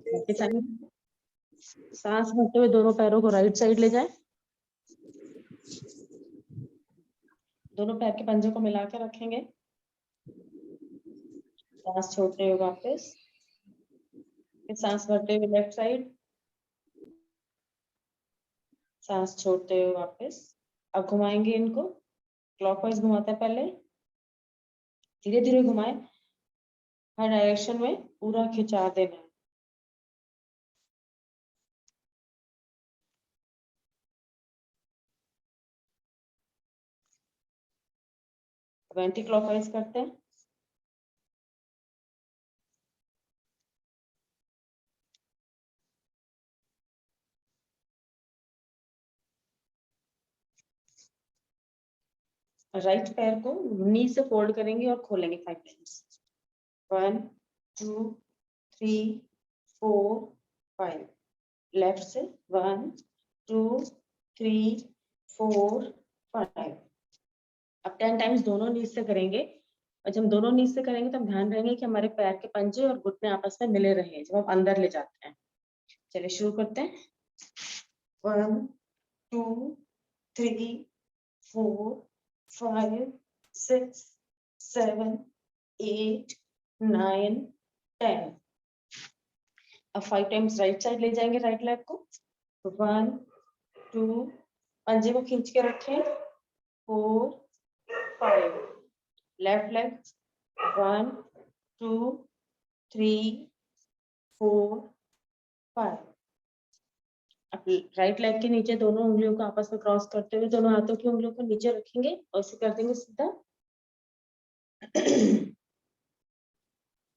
वापस आएंगे, सांस भरते हुए दोनों पैरों को राइट साइड ले जाएं, दोनों पैर के पंजे को मिला के रखेंगे, सांस छोड़ते हुए वापस, फिर सांस भरते हुए लेफ्ट साइड, सांस छोड़ते हुए वापस। अब घुमाएंगे इनको, क्लॉकवाइज घुमाते हैं, पहले धीरे धीरे घुमाएं, हर डायरेक्शन में पूरा खिंचा देना है। एंटी क्लॉकवाइज करते हैं, राइट पैर को नी से फोल्ड करेंगे और खोलेंगे 5 टाइम्स। 1 2 3 4 5। लेफ्ट से 1 2 3 4 5। अब 10 टाइम्स दोनों नीज से करेंगे, और जब दोनों नीज से करेंगे तो हम ध्यान रहेंगे कि हमारे पैर के पंजे और घुटने आपस में मिले रहे जब हम अंदर ले जाते हैं। चलिए शुरू करते हैं। 1 2 3 4 5 6 7 8 9 10। अब 5 टाइम्स राइट साइड ले जाएंगे, राइट लेग को। 1 2, पंजे को खींच के रखें, 4 5। Left leg 1 2 3 4 5। अब राइट लेग के नीचे दोनों उंगलियों को आपस में क्रॉस करते हुए दोनों हाथों की उंगलियों को नीचे रखेंगे और इसे कर देंगे सीधा।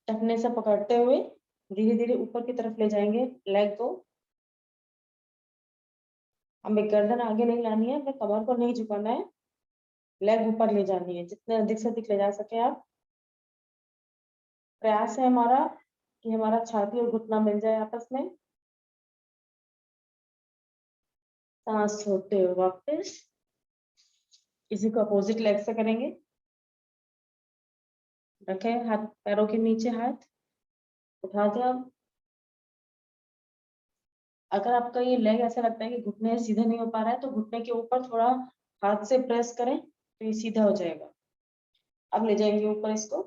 टखने से पकड़ते हुए धीरे धीरे ऊपर की तरफ ले जाएंगे लेग को। हमें गर्दन आगे नहीं लानी है, अपने कमर को नहीं झुकाना है, लेग ऊपर ले जानी है, जितने अधिक से अधिक ले जा सके आप। प्रयास है हमारा कि हमारा छाती और घुटना मिल जाए आपस में। सांस छोड़ते हुए वापस, इसी को अपोजिट लेग से करेंगे। रखे हाथ पैरों के नीचे, हाथ उठा दो। अब अगर आपका ये लेग ऐसा लगता है कि घुटने सीधा नहीं हो पा रहा है तो घुटने के ऊपर थोड़ा हाथ से प्रेस करें तो ये सीधा हो जाएगा। अब ले जाएंगे ऊपर इसको,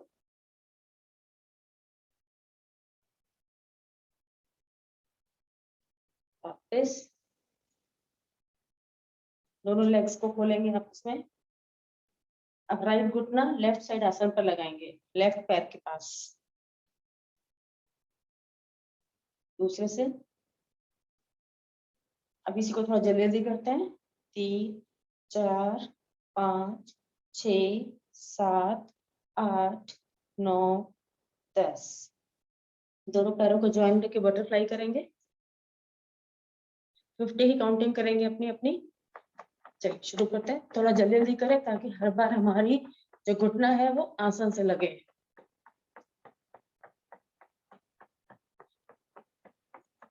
वापस दोनों लेग्स को खोलेंगे आपस में। अब राइट घुटना लेफ्ट साइड आसन पर लगाएंगे, लेफ्ट पैर के पास। दूसरे से अब इसी को थोड़ा जल्दी जल्दी करते हैं। 3 4 5 6 7 8 9 10। दोनों पैरों को ज्वाइन करके बटरफ्लाई करेंगे। 50 ही काउंटिंग करेंगे अपनी अपनी। चलिए शुरू करते हैं, थोड़ा जल्दी जल्दी करें ताकि हर बार हमारी जो घुटना है वो आसन से लगे।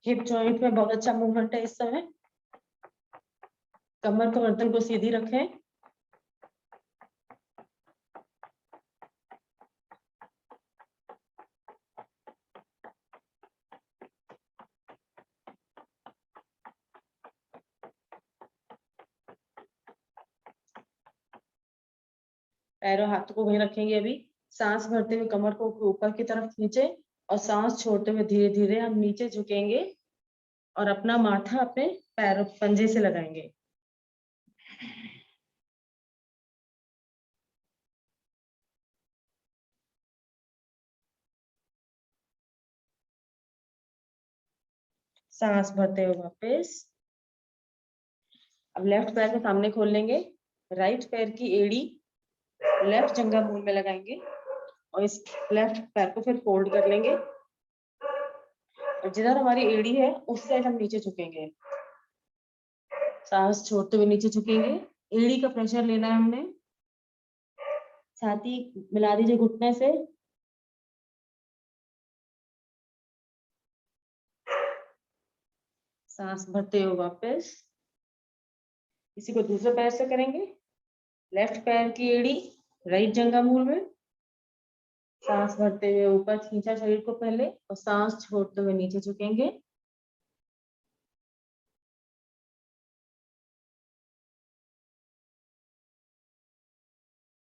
हिप जॉइंट में बहुत अच्छा मूवमेंट है इस समय। कमर को गर्दन को सीधी रखें। पैरों हाथों को वहीं रखेंगे। अभी सांस भरते हुए कमर को ऊपर की तरफ खींचे और सांस छोड़ते हुए धीरे धीरे हम नीचे झुकेंगे और अपना माथा अपने पैरों पंजे से लगाएंगे। सांस भरते हुए वापस। अब लेफ्ट पैर को सामने खोल लेंगे, राइट पैर की एड़ी लेफ्ट जंघा मूल में लगाएंगे और इस लेफ्ट पैर को फिर फोल्ड कर लेंगे और जिधर हमारी एड़ी है उस साइड हम नीचे झुकेंगे। सांस छोड़ते हुए नीचे झुकेंगे, एड़ी का प्रेशर लेना है हमने। छाती मिला दीजिए घुटने से। सांस भरते हुए वापस। इसी को दूसरे पैर से करेंगे। लेफ्ट पैर की एड़ी राइट जंघा मूल में, सांस भरते हुए ऊपर खींचा शरीर को पहले और सांस छोड़ते हुए नीचे झुकेंगे।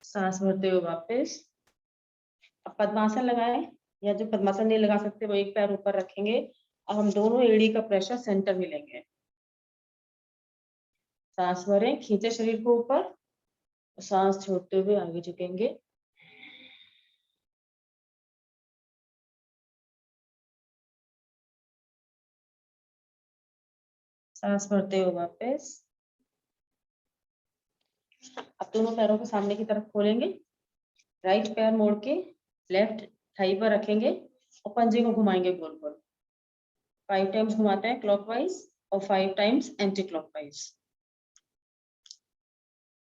सांस भरते हुए वापस। अब पद्मासन लगाएं, या जो पद्मासन नहीं लगा सकते वो एक पैर ऊपर रखेंगे। अब हम दोनों एड़ी का प्रेशर सेंटर में लेंगे। सांस भरें, खींचे शरीर को ऊपर, सांस छोड़ते हुए आगे झुकेंगे। सांस भरते हुए वापस। अब दोनों पैरों को सामने की तरफ खोलेंगे। राइट पैर मोड़ के लेफ्ट थाई पर रखेंगे और पंजे को घुमाएंगे गोल गोल। 5 टाइम्स घुमाते हैं क्लॉकवाइज और 5 टाइम्स एंटी क्लॉकवाइज।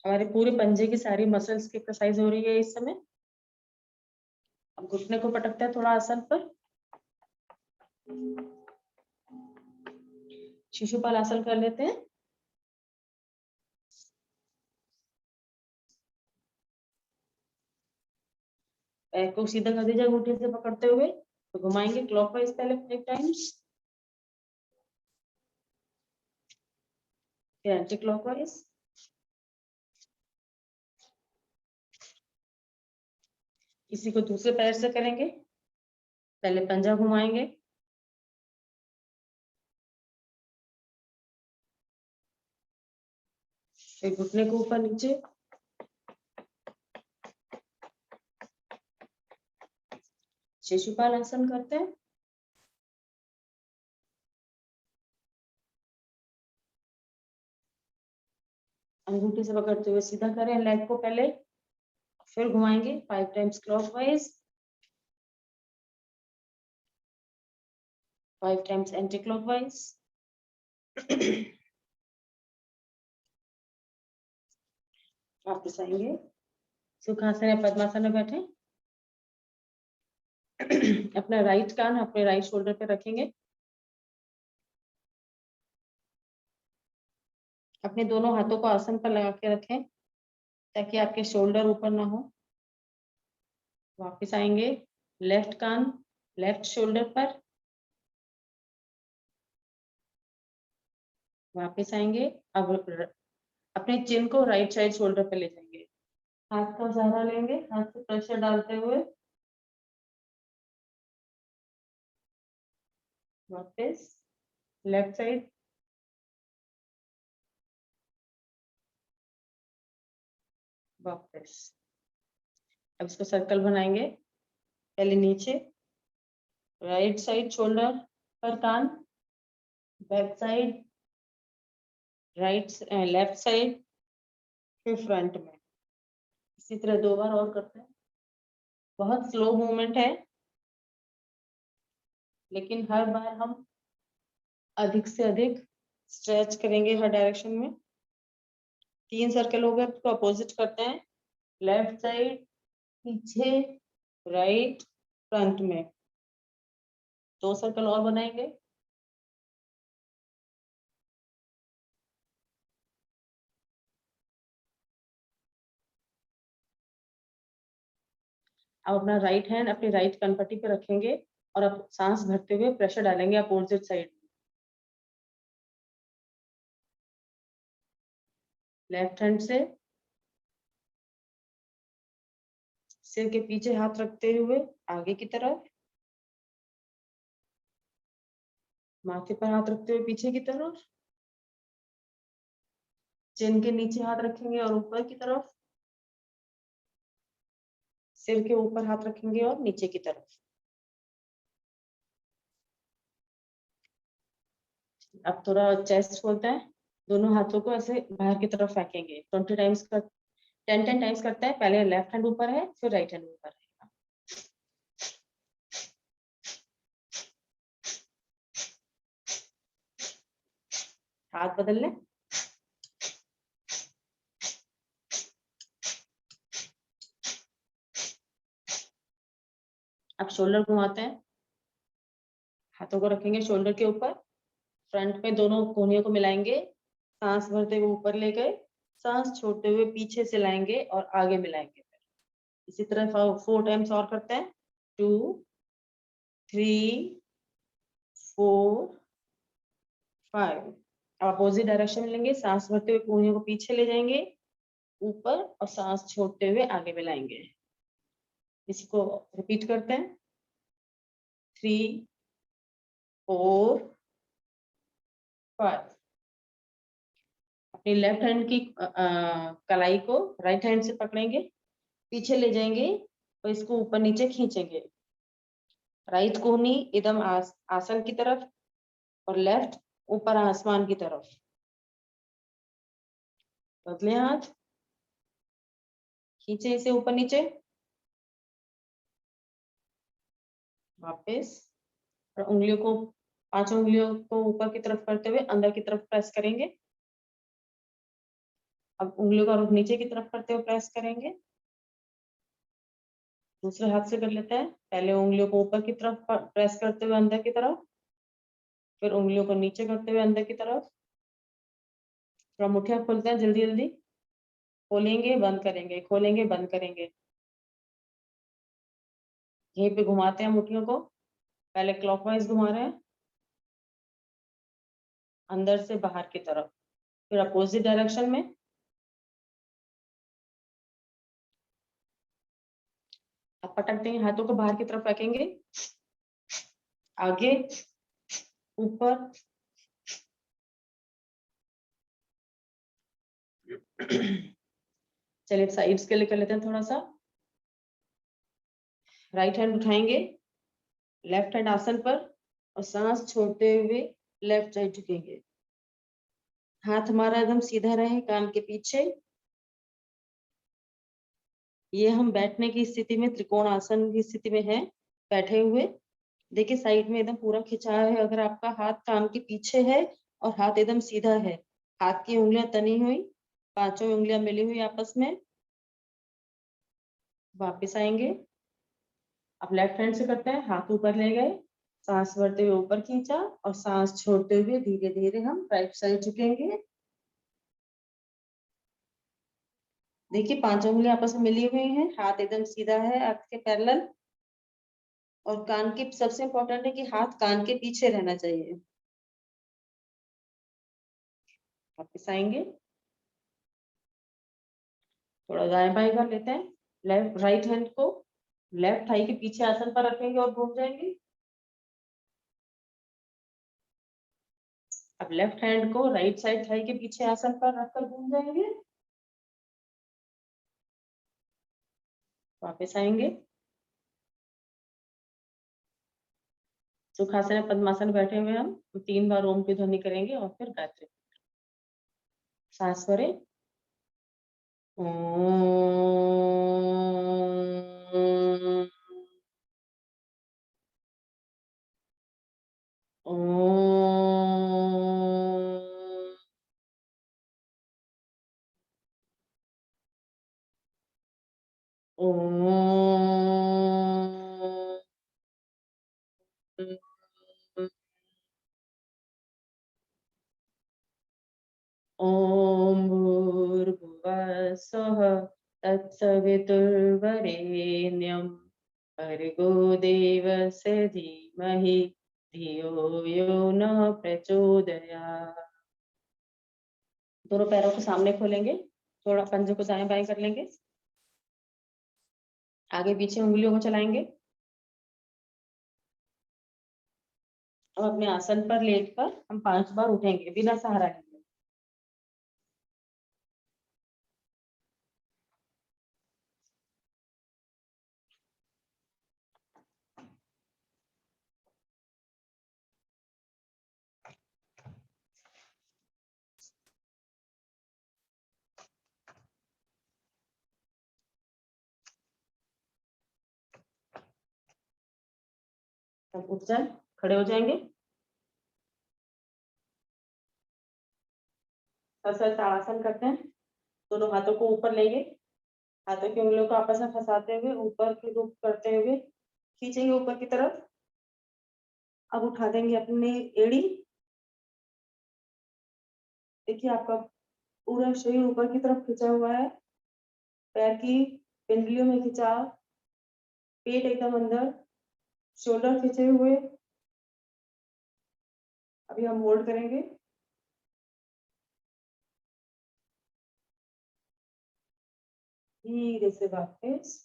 हमारे पूरे पंजे की सारी मसल्स की एक्सरसाइज हो रही है इस समय। अब घुटने को पटकते हैं थोड़ा आसन पर। शिशुपाल आसन कर लेते हैं। पैर को सीधा कर दीजिए अंगूठे से पकड़ते हुए, तो घुमाएंगे क्लॉकवाइज पहले 5 टाइम्स, फिर एंटी क्लॉकवाइज। किसी को दूसरे पैर से करेंगे। पहले पंजा घुमाएंगे, फिर घुटने को ऊपर नीचे। शिशुपाल आसन करते हैं। अंगूठे से पकड़ते हुए सीधा करें लेग को पहले, फिर घुमाएंगे 5 times clockwise, 5 times anti clockwise. वापस आएंगे, सुखासन या पद्मासन में बैठे। अपना राइट कान अपने राइट शोल्डर पे रखेंगे। अपने दोनों हाथों को आसन पर लगा के रखें ताकि आपके शोल्डर ऊपर ना हो। वापस आएंगे, लेफ्ट कान लेफ्ट शोल्डर पर। वापस आएंगे, अब अपने चिन को राइट साइड शोल्डर पे ले जाएंगे। हाथ का सहारा लेंगे, हाथ से प्रेशर डालते हुए। वापस लेफ्ट साइड। वापस। अब इसको सर्कल बनाएंगे। पहले नीचे, राइट साइड शोल्डर पर कान, back side, right left side, फिर फ्रंट में। इसी तरह 2 बार और करते हैं। बहुत स्लो मूवमेंट है, लेकिन हर बार हम अधिक से अधिक स्ट्रेच करेंगे हर डायरेक्शन में। 3 सर्कल हो गए, तो अपोजिट करते हैं। लेफ्ट साइड, पीछे, राइट, फ्रंट में 2 सर्कल और बनाएंगे। अब अपना राइट हैंड अपनी राइट कनपट्टी पे रखेंगे और अब सांस भरते हुए प्रेशर डालेंगे अपोजिट साइड। लेफ्ट हैंड से सिर के पीछे हाथ रखते हुए आगे की तरफ, माथे पर हाथ रखते हुए पीछे की तरफ, चिन के नीचे हाथ रखेंगे और ऊपर की तरफ, सिर के ऊपर हाथ रखेंगे और नीचे की तरफ। अब थोड़ा चेस्ट खोलते हैं। दोनों हाथों को ऐसे बाहर की तरफ फेंकेंगे। 20 टाइम्स का 10 टाइम्स करते हैं। पहले लेफ्ट हैंड ऊपर है, फिर राइट हैंड ऊपर है। हाथ बदल लें। अब शोल्डर घुमाते हैं। हाथों को रखेंगे शोल्डर के ऊपर, फ्रंट में दोनों कोहनियों को मिलाएंगे। सांस भरते हुए ऊपर ले गए, सांस छोड़ते हुए पीछे से लाएंगे और आगे मिलाएंगे। इसी तरह 4 टाइम्स और करते हैं। 2 3 4 5। अपोजिट डायरेक्शन में लेंगे, सांस भरते हुए उंगलियों को पीछे ले जाएंगे ऊपर और सांस छोड़ते हुए आगे मिलाएंगे। इसको रिपीट करते हैं। 3 4 5। अपनी लेफ्ट हैंड की कलाई को राइट हैंड से पकड़ेंगे, पीछे ले जाएंगे और इसको ऊपर नीचे खींचेंगे। राइट कोहनी एकदम आसन की तरफ और लेफ्ट ऊपर आसमान की तरफ। बदले हाथ, खींचे इसे ऊपर नीचे, वापस। और उंगलियों को, 5 उंगलियों को ऊपर की तरफ करते हुए अंदर की तरफ प्रेस करेंगे। अब उंगलियों का रुख नीचे की तरफ करते हुए प्रेस करेंगे। दूसरे हाथ से कर लेते हैं। पहले उंगलियों को ऊपर की तरफ प्रेस करते हुए अंदर की तरफ, फिर उंगलियों को नीचे करते हुए अंदर की तरफ। थोड़ा मुठ्ठियां खोलते हैं, जल्दी जल्दी खोलेंगे बंद करेंगे, खोलेंगे बंद करेंगे। यहीं पे घुमाते हैं मुट्ठियों को। पहले क्लॉकवाइज घुमा रहे हैं अंदर से बाहर की तरफ, फिर अपोजिट डायरेक्शन में। अब पटक देंगे, हाथों को बाहर की तरफ फेंकेंगे, आगे ऊपर। चलिए साइड्स के लिए कर लेते हैं थोड़ा सा। राइट हैंड उठाएंगे, लेफ्ट हैंड आसन पर और सांस छोड़ते हुए लेफ्ट साइड झुकेंगे। हाथ हमारा एकदम सीधा रहे कान के पीछे। ये हम बैठने की स्थिति में, त्रिकोण आसन की स्थिति में है, बैठे हुए। देखिए साइड में एकदम पूरा खिंचा है। अगर आपका हाथ कान के पीछे है और हाथ एकदम सीधा है, हाथ की उंगलियां तनी हुई, 5 उंगलियां मिली हुई आपस में। वापिस आएंगे। अब लेफ्ट हैंड से करते हैं। हाथ ऊपर ले गए, सांस भरते हुए ऊपर खींचा और सांस छोड़ते हुए धीरे धीरे हम राइट साइड झुकेंगे। देखिए 5 उंगलियां आपस में मिली हुई हैं, हाथ एकदम सीधा है आंख के पैरेलल। और कान के, सबसे इंपॉर्टेंट है कि हाथ कान के पीछे रहना चाहिए। वापिस आएंगे, थोड़ा दाएं बाएं कर लेते हैं। लेफ्ट राइट हैंड को लेफ्ट थाई के पीछे आसन पर रखेंगे और घूम जाएंगे। अब लेफ्ट हैंड को राइट साइड थाई के पीछे आसन पर रखकर घूम जाएंगे। वापस आएंगे, सुखासन या पद्मासन बैठे हुए हम 3 बार ओम की ध्वनि करेंगे और फिर गायत्री। सांस भरें। ओम भूर्भुवः स्वः तत्सवितुर्वरेण्यं भर्गो देवस्य धीमहि धियो यो न प्रचोदयात्। दोनों पैरों को सामने खोलेंगे, थोड़ा पंजे को दाएं बाएं कर लेंगे, आगे पीछे उंगलियों को चलाएंगे। अब अपने आसन पर लेटकर हम 5 बार उठेंगे बिना सहारा लिए। तब उठ जाए, खड़े हो जाएंगे। सरसर ताड़ासन करते हैं। दोनों हाथों को ऊपर लेंगे, हाथों की उंगलियों को आपस में फंसाते हुए ऊपर की रुख करते हुए खींचेंगे ऊपर की तरफ। अब उठा देंगे अपनी एड़ी। देखिए आपका पूरा शरीर ऊपर की तरफ खिंचा हुआ है। पैर की पिंडलियों में खिंचाव, पेट एकदम अंदर, शोल्डर खींचे हुए। अभी हम होल्ड करेंगे। धीरे से वापस।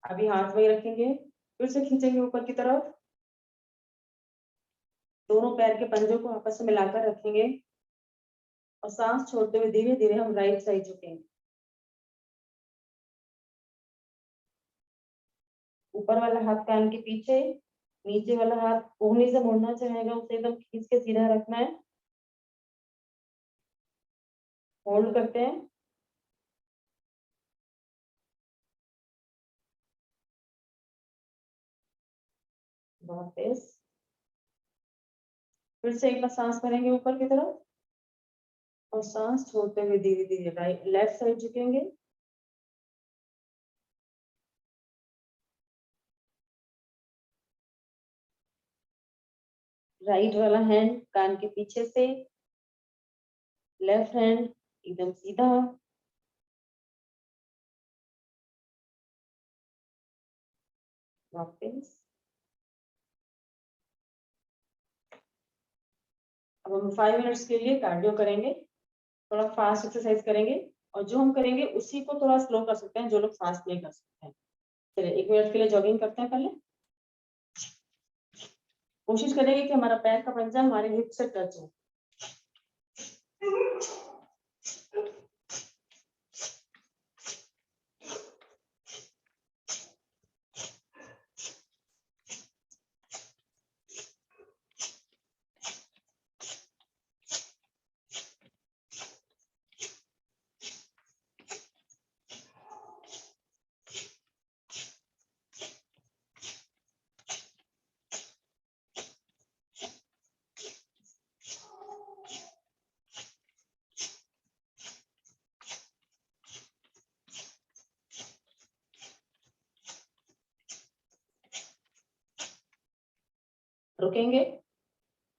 अभी हाथ वही रखेंगे, फिर से खींचेंगे ऊपर की तरफ। दोनों पैर के पंजों को आपस में मिलाकर रखेंगे और सांस छोड़ते हुए धीरे धीरे हम राइट साइड झुकेंगे। ऊपर वाला हाथ कान के पीछे, नीचे वाला हाथ कोहनी से मुड़ना चाहेगा उसे एकदम खींच के सीधा रखना है। होल्ड करते हैं। वापस। फिर से एक बार सांस भरेंगे ऊपर की तरफ और सांस छोड़ते हुए धीरे धीरे राइट लेफ्ट साइड झुकेंगे। राइट वाला हैंड कान के पीछे से, लेफ्ट हैंड एकदम सीधा। वापस। अब हम 5 मिनट्स के लिए कार्डियो करेंगे, थोड़ा फास्ट एक्सरसाइज करेंगे और जो हम करेंगे उसी को थोड़ा स्लो कर सकते हैं जो लोग फास्ट नहीं कर सकते हैं। चलिए 1 मिनट के लिए जॉगिंग करते हैं। पहले कोशिश करेंगे कि हमारा पैर का पंजा हमारे हिप से टच हो। रुकेंगे।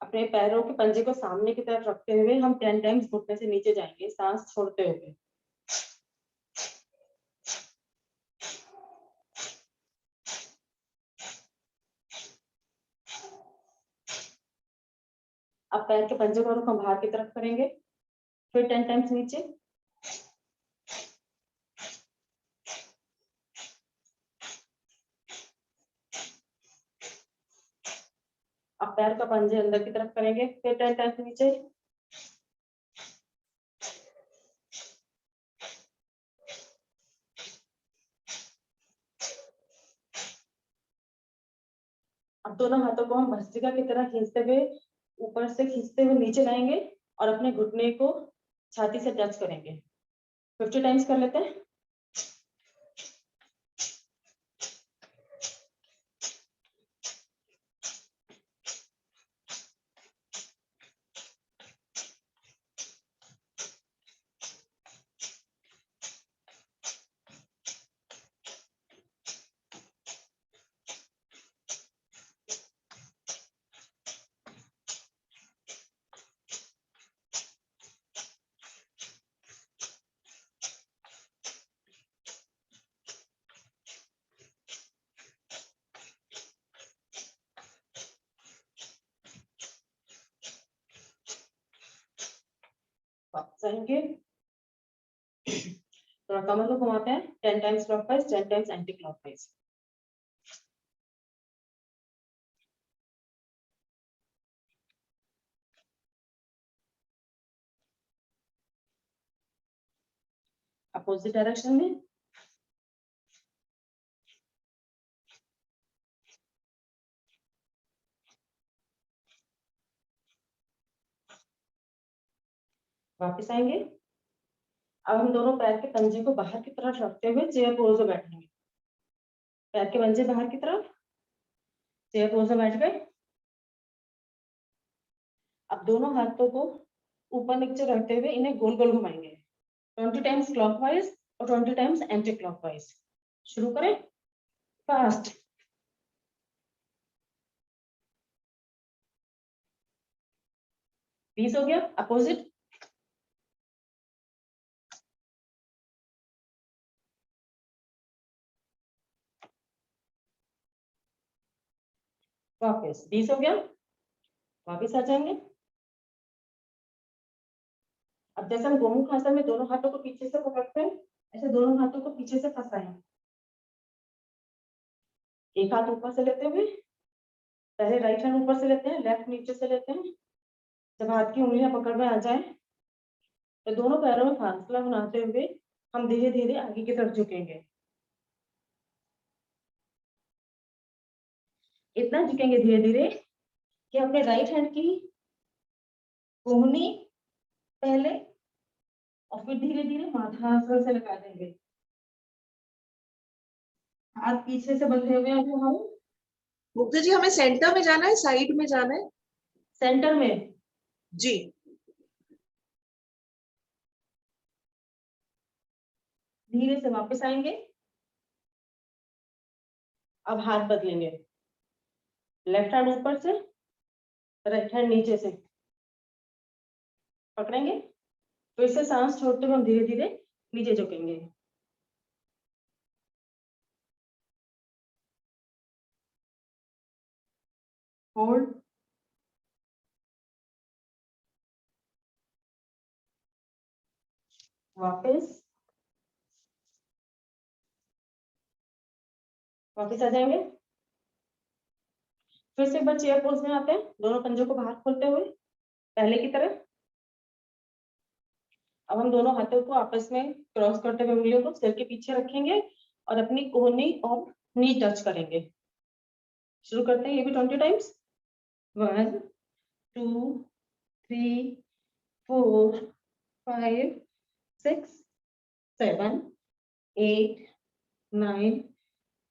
अपने पैरों के पंजे को सामने की तरफ रखते हुए हम 10 टाइम्स घुटने से नीचे जाएंगे, सांस छोड़ते हुए। अब पैर के पंजे को हम बाहर की तरफ करेंगे, फिर 10 टाइम्स नीचे। अब पैर का पंजे अंदर की तरफ करेंगे, फिर 10 टाइम्स नीचे। अब दोनों हाथों को हम भस्त्रिका की तरह खींचते हुए, ऊपर से खींचते हुए नीचे लाएंगे और अपने घुटने को छाती से टच करेंगे। 50 टाइम्स कर लेते हैं। वापस आएंगे, थोड़ा कमर को घुमाते हैं। 10 times clockwise, 10 times anti clockwise. Opposite direction में। वापस आएंगे। अब हम दोनों पैर के पंजे को बाहर की तरफ रखते हुए चेयर पोज में बैठेंगे। पैर के पंजे बाहर की तरफ, चेयर पोज में बैठ गए। अब दोनों हाथों को ऊपर नीचे रखते हुए इन्हें गोल गोल घुमाएंगे, 20 टाइम्स क्लॉकवाइज और 20 टाइम्स एंटी क्लॉकवाइज। शुरू करें। फास्ट। 20 हो गया। अपोजिट। वापस 20 हो गया, वापस आ जाएंगे। अब जैसे हम गोमुख आसन में दोनों हाथों को पीछे से पकड़ते हैं, ऐसे दोनों हाथों को पीछे से फंसाएं। एक हाथ ऊपर से लेते हुए, पहले राइट हैंड ऊपर से लेते हैं, लेफ्ट नीचे से लेते हैं। जब हाथ की उंगलियां पकड़ में आ जाए तो दोनों पैरों में फासला बनाते हुए हम धीरे धीरे आगे की तरफ झुकेंगे। इतना झुकेंगे धीरे धीरे कि अपने राइट हैंड की कोहनी पहले और फिर धीरे धीरे माथा आसन से लगा देंगे। हाथ पीछे से बंधे हुए हैं अभी हम। मुग्धा जी, हमें सेंटर में जाना है, साइड में जाना है? सेंटर में जी। धीरे से वापस आएंगे। अब हाथ बदलेंगे, लेफ्ट हैंड ऊपर से, राइट हैंड नीचे से पकड़ेंगे। फिर से सांस छोड़ते हुए हम धीरे धीरे नीचे झुकेंगे। होल्ड, वापस, वापस आ जाएंगे। फिर से एक बार चेयर पोज में आते हैं, दोनों पंजों को बाहर खोलते हुए पहले की तरह। अब हम दोनों हाथों को आपस में क्रॉस करते हुए उंगलियों को सिर के पीछे रखेंगे और अपनी कोहनी और नी टच करेंगे। शुरू करते हैं, ये भी 20 टाइम्स। 1 2 3 4 5 6 7 8 9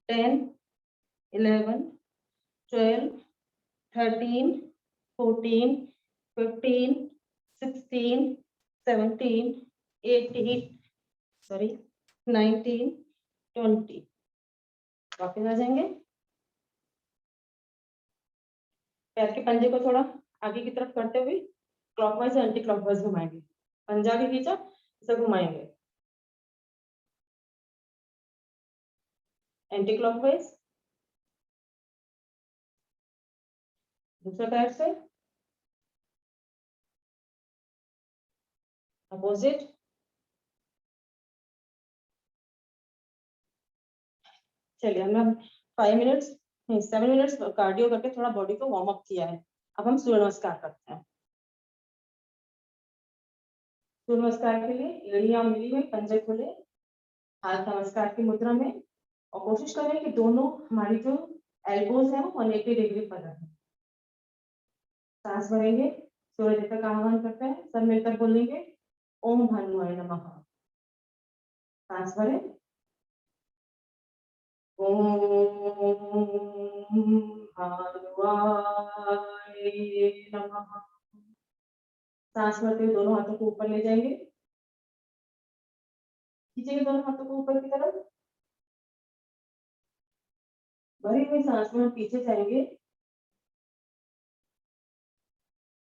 10 11 12 13 14 15 16 17 18 सॉरी 19 20। वापस आ जाएंगे। पैर के पंजे को थोड़ा आगे की तरफ करते हुए क्लॉकवाइज एंटी क्लॉकवाइज घुमाएंगे। पंजा भी खींचा, इसे घुमाएंगे एंटी क्लॉकवाइज। दूसरे पैर से अपोजिट। चलिए, हमने 5 मिनट्स नहीं 7 मिनट्स कार्डियो करके थोड़ा बॉडी को वार्म अप किया है। अब हम सूर्य नमस्कार करते हैं। सूर्य नमस्कार के लिए एड़ियां मिली हुई, पंजे खुले, हाथ नमस्कार की मुद्रा में, और कोशिश करें कि दोनों हमारी जो एल्बोज है वो 180 डिग्री पर रखें। सांस भरेंगे, सूर्य देवता का आह्वान करते हैं, सब मिलकर बोलेंगे ओम भानुआय नमः। सांस भरें, ओम भानुआय नमः। सांस भरते हुए दोनों हाथों को ऊपर ले जाएंगे, खींचेंगे दोनों हाथों को ऊपर की तरफ। भरी हुई सांस में हम पीछे जाएंगे,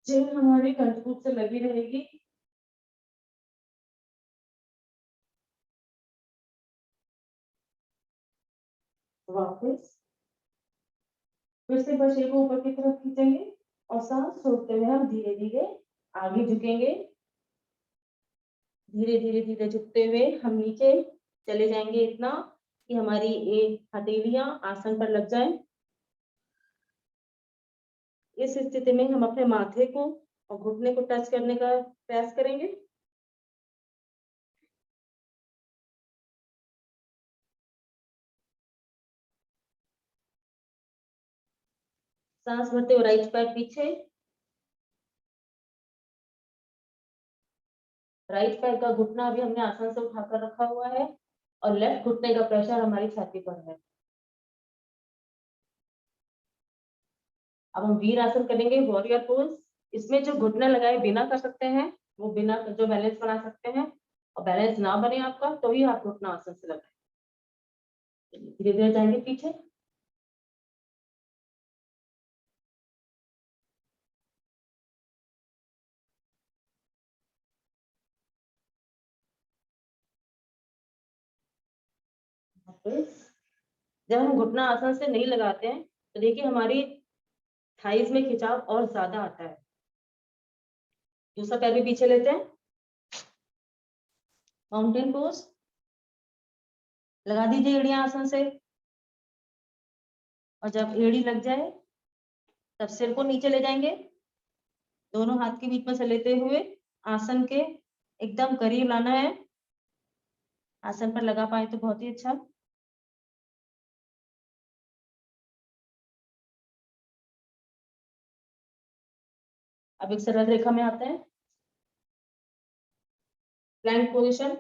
जेल हमारी कंठकूप से लगी रहेगी। वापस फिर से बच्चे को ऊपर की तरफ खींचेंगे और सांस छोड़ते हुए हम धीरे धीरे आगे झुकेंगे। धीरे धीरे धीरे झुकते हुए हम नीचे चले जाएंगे इतना कि हमारी हथेलियां आसन पर लग जाएं। इस स्थिति में हम अपने माथे को और घुटने को टच करने का प्रयास करेंगे। सांस भरते हुए राइट पैर पीछे, राइट पैर का घुटना भी हमने आसन से उठाकर रखा हुआ है और लेफ्ट घुटने का प्रेशर हमारी छाती पर है। अब हम वीर आसन करेंगे, वॉरियर पोज। इसमें जो घुटने लगाए बिना कर सकते हैं वो बिना जो बैलेंस बना सकते हैं, और बैलेंस ना बने आपका तो ही आप घुटना आसन से लगाए। धीरे धीरे जाएंगे पीछे। जब हम घुटना आसन से नहीं लगाते हैं तो देखिए हमारी थाइज में खिंचाव और ज्यादा आता है। दूसरा पैर भी पीछे लेते हैं, माउंटेन पोज। लगा दीजिए एड़ियां आसन से, और जब एड़ी लग जाए तब सिर को नीचे ले जाएंगे, दोनों हाथ के बीच में से लेते हुए आसन के एकदम करीब लाना है। आसन पर लगा पाए तो बहुत ही अच्छा। अब एक सरल रेखा में आते हैं, प्लैंक पोजीशन।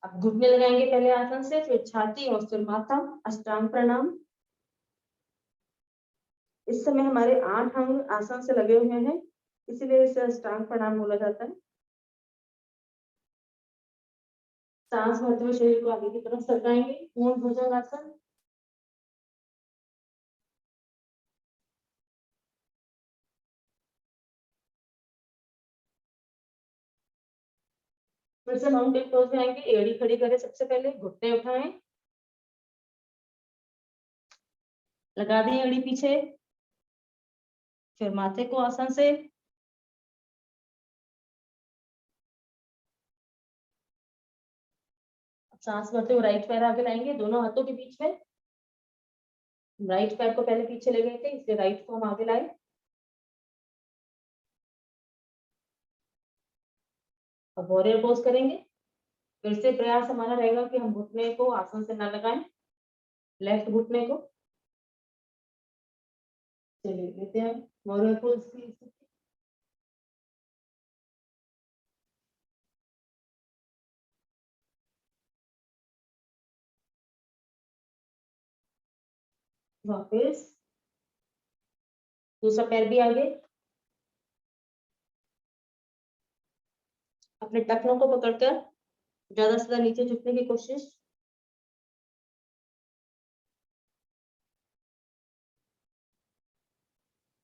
अब घुटने लगाएंगे पहले आसन से, फिर छाती और फिर माथा, अष्टांग प्रणाम। इस समय हमारे 8 अंग आसन से लगे हुए हैं, इसीलिए इसे अष्टांग प्रणाम बोला जाता है। सांस भरते हुए शरीर को आगे की तरफ सरकाएंगे, पूर्ण भुजंगासन। फिर से माउंटेन पोज में आएंगे, एड़ी खड़ी करें, सबसे पहले घुटने उठाएं, लगा दें एड़ी पीछे, फिर माथे को आसन से सांस भरते हुए राइट पैर आगे लाएंगे दोनों हाथों के बीच में। राइट पैर को पहले पीछे ले गए थे, इसलिए राइट को हम आगे लाए। अब वॉरियर पोज करेंगे। फिर से प्रयास हमारा रहेगा कि हम घुटने को आसन से ना लगाएं, लेफ्ट घुटने को। चलिए लेते हैं वॉरियर पोज की स्थिति। वापस दूसरा पैर भी आगे, अपने टखनों को पकड़कर ज्यादा से ज्यादा नीचे झुकने की कोशिश।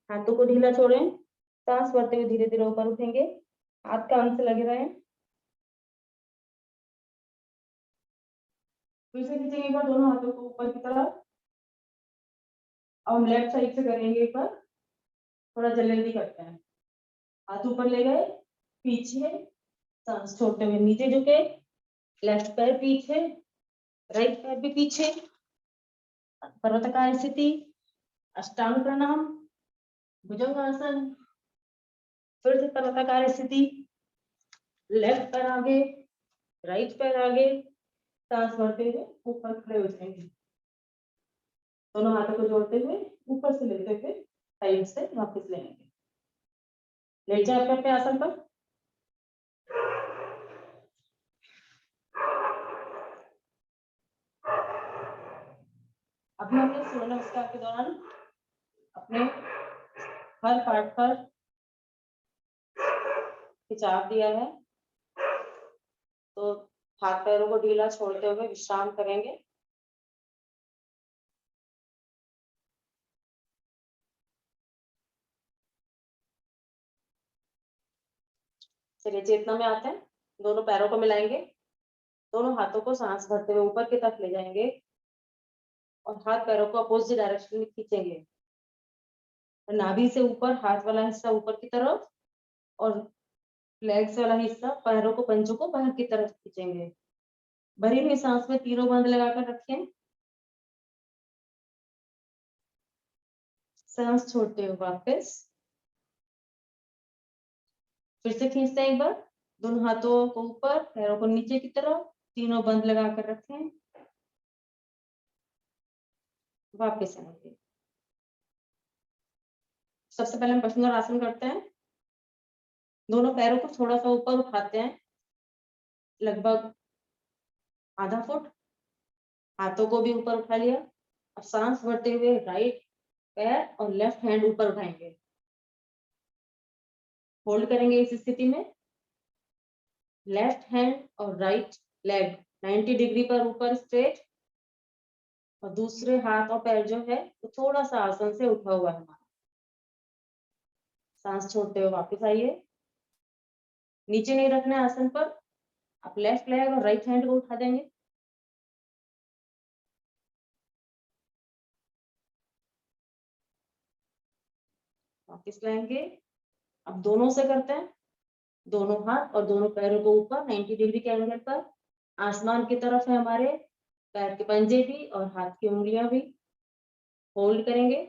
हाथों को ढीला छोड़ें, सांस भरते हुए धीरे धीरे ऊपर उठेंगे, हाथ कान से लगे रहें। फिर से खींचेंगे एक बार दोनों हाथों को ऊपर की तरफ। अब हम लेफ्ट साइड से करेंगे एक बार, थोड़ा जल्दी करते हैं। हाथ ऊपर ले गए, पीछे, सांस छोड़ते हुए नीचे झुके, लेफ्ट पैर पीछे, राइट पैर भी पीछे, पर्वतकार स्थिति, अष्टांग प्रणाम, भुजंगासन। फिर से पर्वतकार स्थिति, लेफ्ट पैर आगे, राइट पैर आगे, सांस भरते हुए ऊपर खड़े हो जाएंगे, दोनों हाथों को जोड़ते हुए ऊपर से लेते हुए साइड से वापस लेंगे। लेट जाए अपने आसन पर। अभी हमने सूर्य नमस्कार के दौरान अपने हर पार्ट पर खिंचाव दिया है, तो हाथ पैरों को ढीला छोड़ते हुए विश्राम करेंगे। चलिए चेतना में आते हैं, दोनों पैरों को मिलाएंगे, दोनों हाथों को सांस भरते हुए ऊपर की तरफ ले जाएंगे और हाथ पैरों को अपोजिट डायरेक्शन में खींचेंगे। नाभि से ऊपर हाथ वाला हिस्सा ऊपर की तरफ और लेग्स वाला हिस्सा, पैरों को, पंजों को बाहर की तरफ खींचेंगे। भरी हुई सांस में तीनों बंद लगाकर रखें, सांस छोड़ते हुए वापस। फिर से खींचते हैं एक बार, दोनों हाथों को ऊपर, पैरों को नीचे की तरफ, तीनों बंद लगाकर रखें, वापस आएंगे। सबसे पहले हम पश्चिमासन करते हैं, दोनों पैरों को थोड़ा सा ऊपर उठाते हैं, लगभग आधा फुट, हाथों को भी ऊपर उठा लिया। अब सांस भरते हुए राइट पैर और लेफ्ट हैंड ऊपर उठाएंगे, होल्ड करेंगे इस स्थिति में। लेफ्ट हैंड और राइट लेग 90 डिग्री पर ऊपर स्ट्रेट, और दूसरे हाथ और पैर जो है वो थोड़ा सा आसन से उठा हुआ है हमारा। सांस छोड़ते हुए वापस आइए, नीचे नहीं रखना है आसन पर। आप लेफ्ट लेग और राइट हैंड को उठा देंगे, वापस लाएंगे। अब दोनों से करते हैं, दोनों हाथ और दोनों पैरों को ऊपर 90 डिग्री के एंगल पर, आसमान की तरफ है हमारे पैर के पंजे भी और हाथ की उंगलियां भी। होल्ड करेंगे,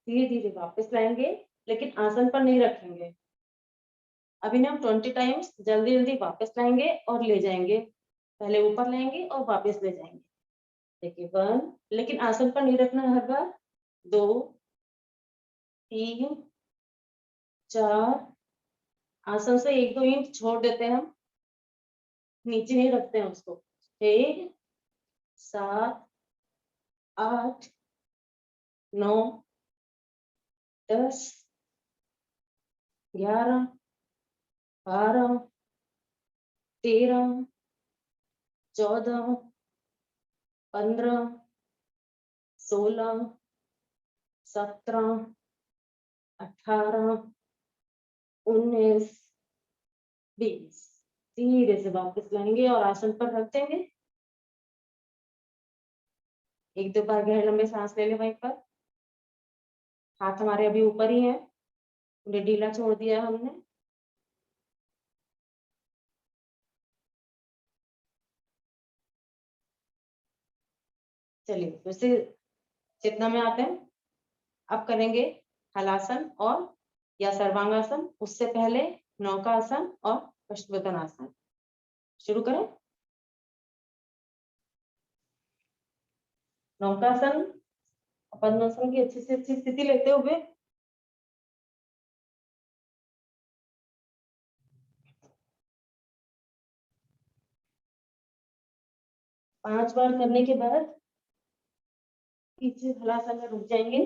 धीरे धीरे वापस लाएंगे, लेकिन आसन पर नहीं रखेंगे। अभी ना हम 20 टाइम्स जल्दी जल्दी वापस लाएंगे और ले जाएंगे। पहले ऊपर लाएंगे और वापस ले जाएंगे। देखिए 1, लेकिन आसन पर नहीं रखना हर बार। 2, 3, 4, आसन से 1-2 इंच छोड़ देते हैं हम, नीचे नहीं रखते हैं उसको। 6, 7, 8, 9, 10, 11, 12, 13, 14, 15, 16, 17, 18, 19, 20। धीरे से वापस लाएंगे और आसन पर रख देंगे। 1-2 बार गहरे लंबे सांस ले ले वहीं पर। हाथ हमारे अभी ऊपर ही है, उन्हें ढीला छोड़ दिया है हमने। चलिए फिर से चेतना में आते हैं। अब करेंगे हलासन और या सर्वांगासन, उससे पहले नौकासन और पश्चिमोत्तानासन। शुरू करें। नौकासन, पद्मासन की अच्छी से अच्छी स्थिति लेते हुए 5 बार करने के बाद पीछे हलासन में रुक जाएंगे।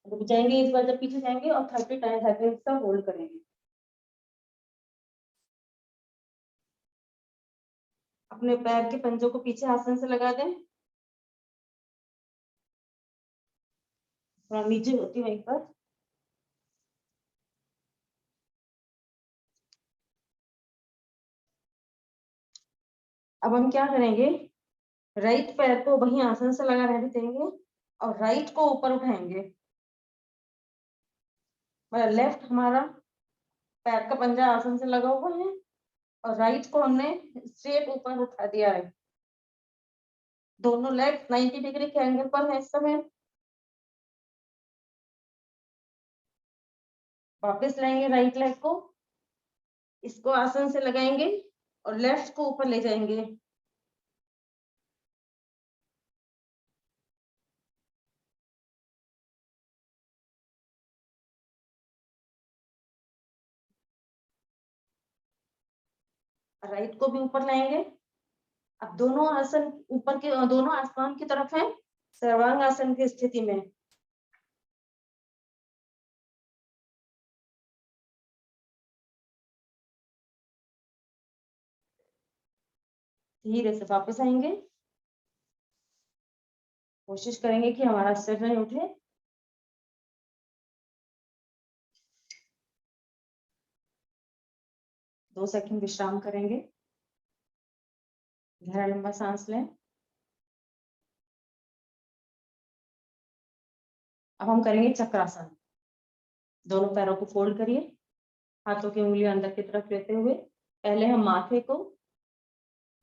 रुक जाएंगे इस बार जब पीछे जाएंगे और 30 सेकंड का होल्ड करेंगे। अपने पैर के पंजों को पीछे आसन से लगा दें, थोड़ा नीचे होती वहीं पर। अब हम क्या करेंगे, राइट पैर को वहीं आसन से लगा रहने देंगे और राइट को ऊपर उठाएंगे। मतलब लेफ्ट हमारा पैर का पंजा आसन से लगा हुआ है और राइट को हमने स्ट्रेट ऊपर उठा दिया है। दोनों लेग 90 डिग्री के एंगल पर है इस समय। वापस लाएंगे राइट लेग को, इसको आसन से लगाएंगे और लेफ्ट को ऊपर ले जाएंगे। राइट को भी ऊपर लाएंगे। अब दोनों आसन ऊपर के, दोनों आसमान की तरफ है, सर्वांग आसन की स्थिति में। धीरे से वापस आएंगे, कोशिश करेंगे कि हमारा सिर नहीं उठे। दो सेकंड विश्राम करेंगे, गहरा लंबा सांस लें। अब हम करेंगे चक्रासन। दोनों पैरों को फोल्ड करिए, हाथों की उंगलियां अंदर की तरफ लेते हुए पहले हम माथे को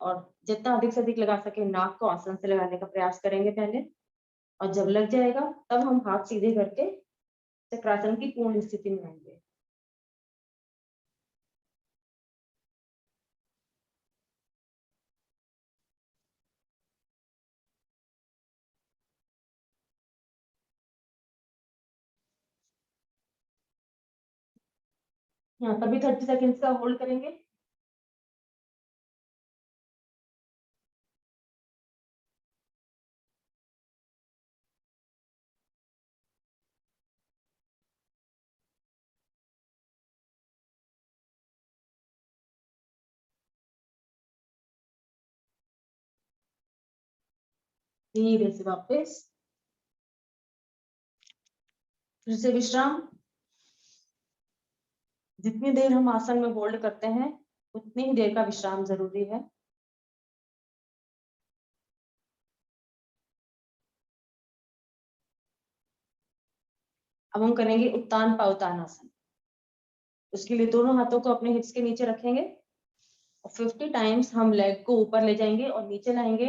और जितना अधिक से अधिक लगा सके नाक को आसन से लगाने का प्रयास करेंगे पहले, और जब लग जाएगा तब हम हाथ सीधे करके चक्रासन की पूर्ण स्थिति में आएंगे। यहाँ पर भी 30 सेकंड्स का होल्ड करेंगे। धीरे से वापस, फिर से विश्राम, जितनी देर हम आसन में होल्ड करते हैं उतनी ही देर का विश्राम जरूरी है। अब हम करेंगे उत्तान पावतान आसन। उसके लिए दोनों हाथों को अपने हिप्स के नीचे रखेंगे और 50 टाइम्स हम लेग को ऊपर ले जाएंगे और नीचे लाएंगे,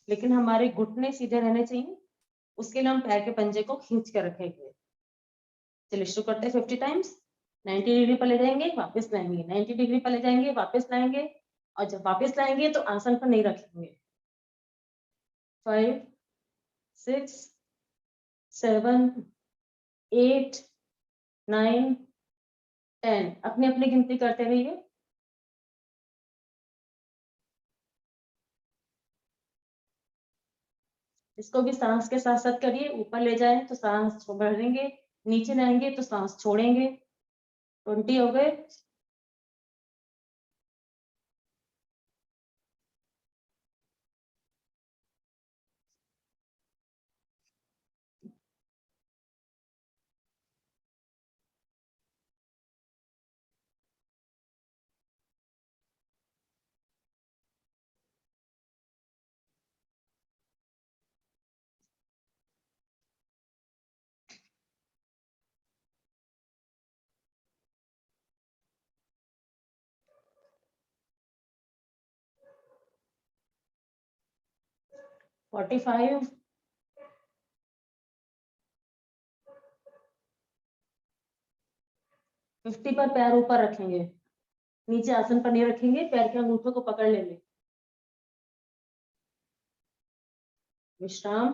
लेकिन हमारे घुटने सीधे रहने चाहिए। उसके लिए हम पैर के पंजे को खींच कर रखेंगे। चलिए शुरू करते हैं। 50 टाइम्स 90 डिग्री पर ले जाएंगे, वापस लाएंगे, 90 डिग्री पर ले जाएंगे, वापस लाएंगे, और जब वापस लाएंगे तो आसन पर नहीं रखेंगे। 5 6 7 8 9 10 अपनी अपनी गिनती करते रहिए। इसको भी सांस के साथ साथ करिए। ऊपर ले जाएं तो सांस भरेंगे, नीचे लाएंगे तो सांस छोड़ेंगे। 20 हो गए। फोर्टी फाइव, 50 पर पैर ऊपर रखेंगे, नीचे आसन पर नहीं रखेंगे, पैर के अंगूठों को पकड़ लेंगे। विश्राम।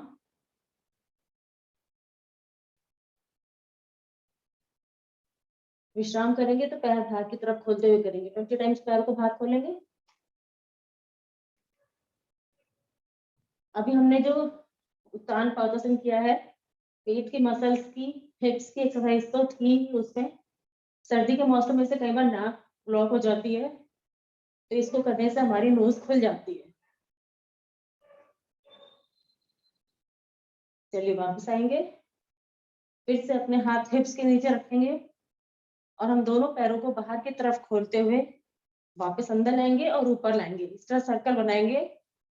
विश्राम करेंगे तो पैर बाहर की तरफ खोलते हुए करेंगे। 20 टाइम्स पैर को बाहर खोलेंगे। अभी हमने जो उत्तान पावतासन किया है, पेट की मसल्स की, हिप्स की एक्सरसाइज तो थी उसमें। सर्दी के मौसम में से कई बार नाक ब्लॉक हो जाती है, तो इसको करने से हमारी नोज खुल जाती है। चलिए वापस आएंगे, फिर से अपने हाथ हिप्स के नीचे रखेंगे और हम दोनों पैरों को बाहर की तरफ खोलते हुए वापस अंदर लाएंगे और ऊपर लाएंगे। इस तरह सर्कल बनाएंगे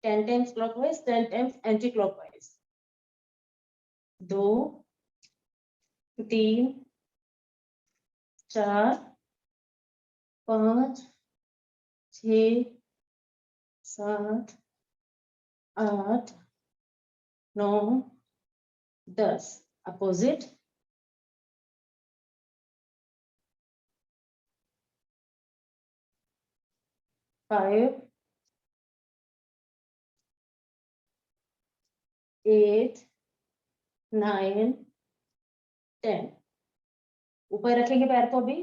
10 times clockwise, 10 times anti clockwise. 2 3 4 5 6 7 8 9 10। Opposite. 5 8 9 10। ऊपर रखेंगे पैर को अभी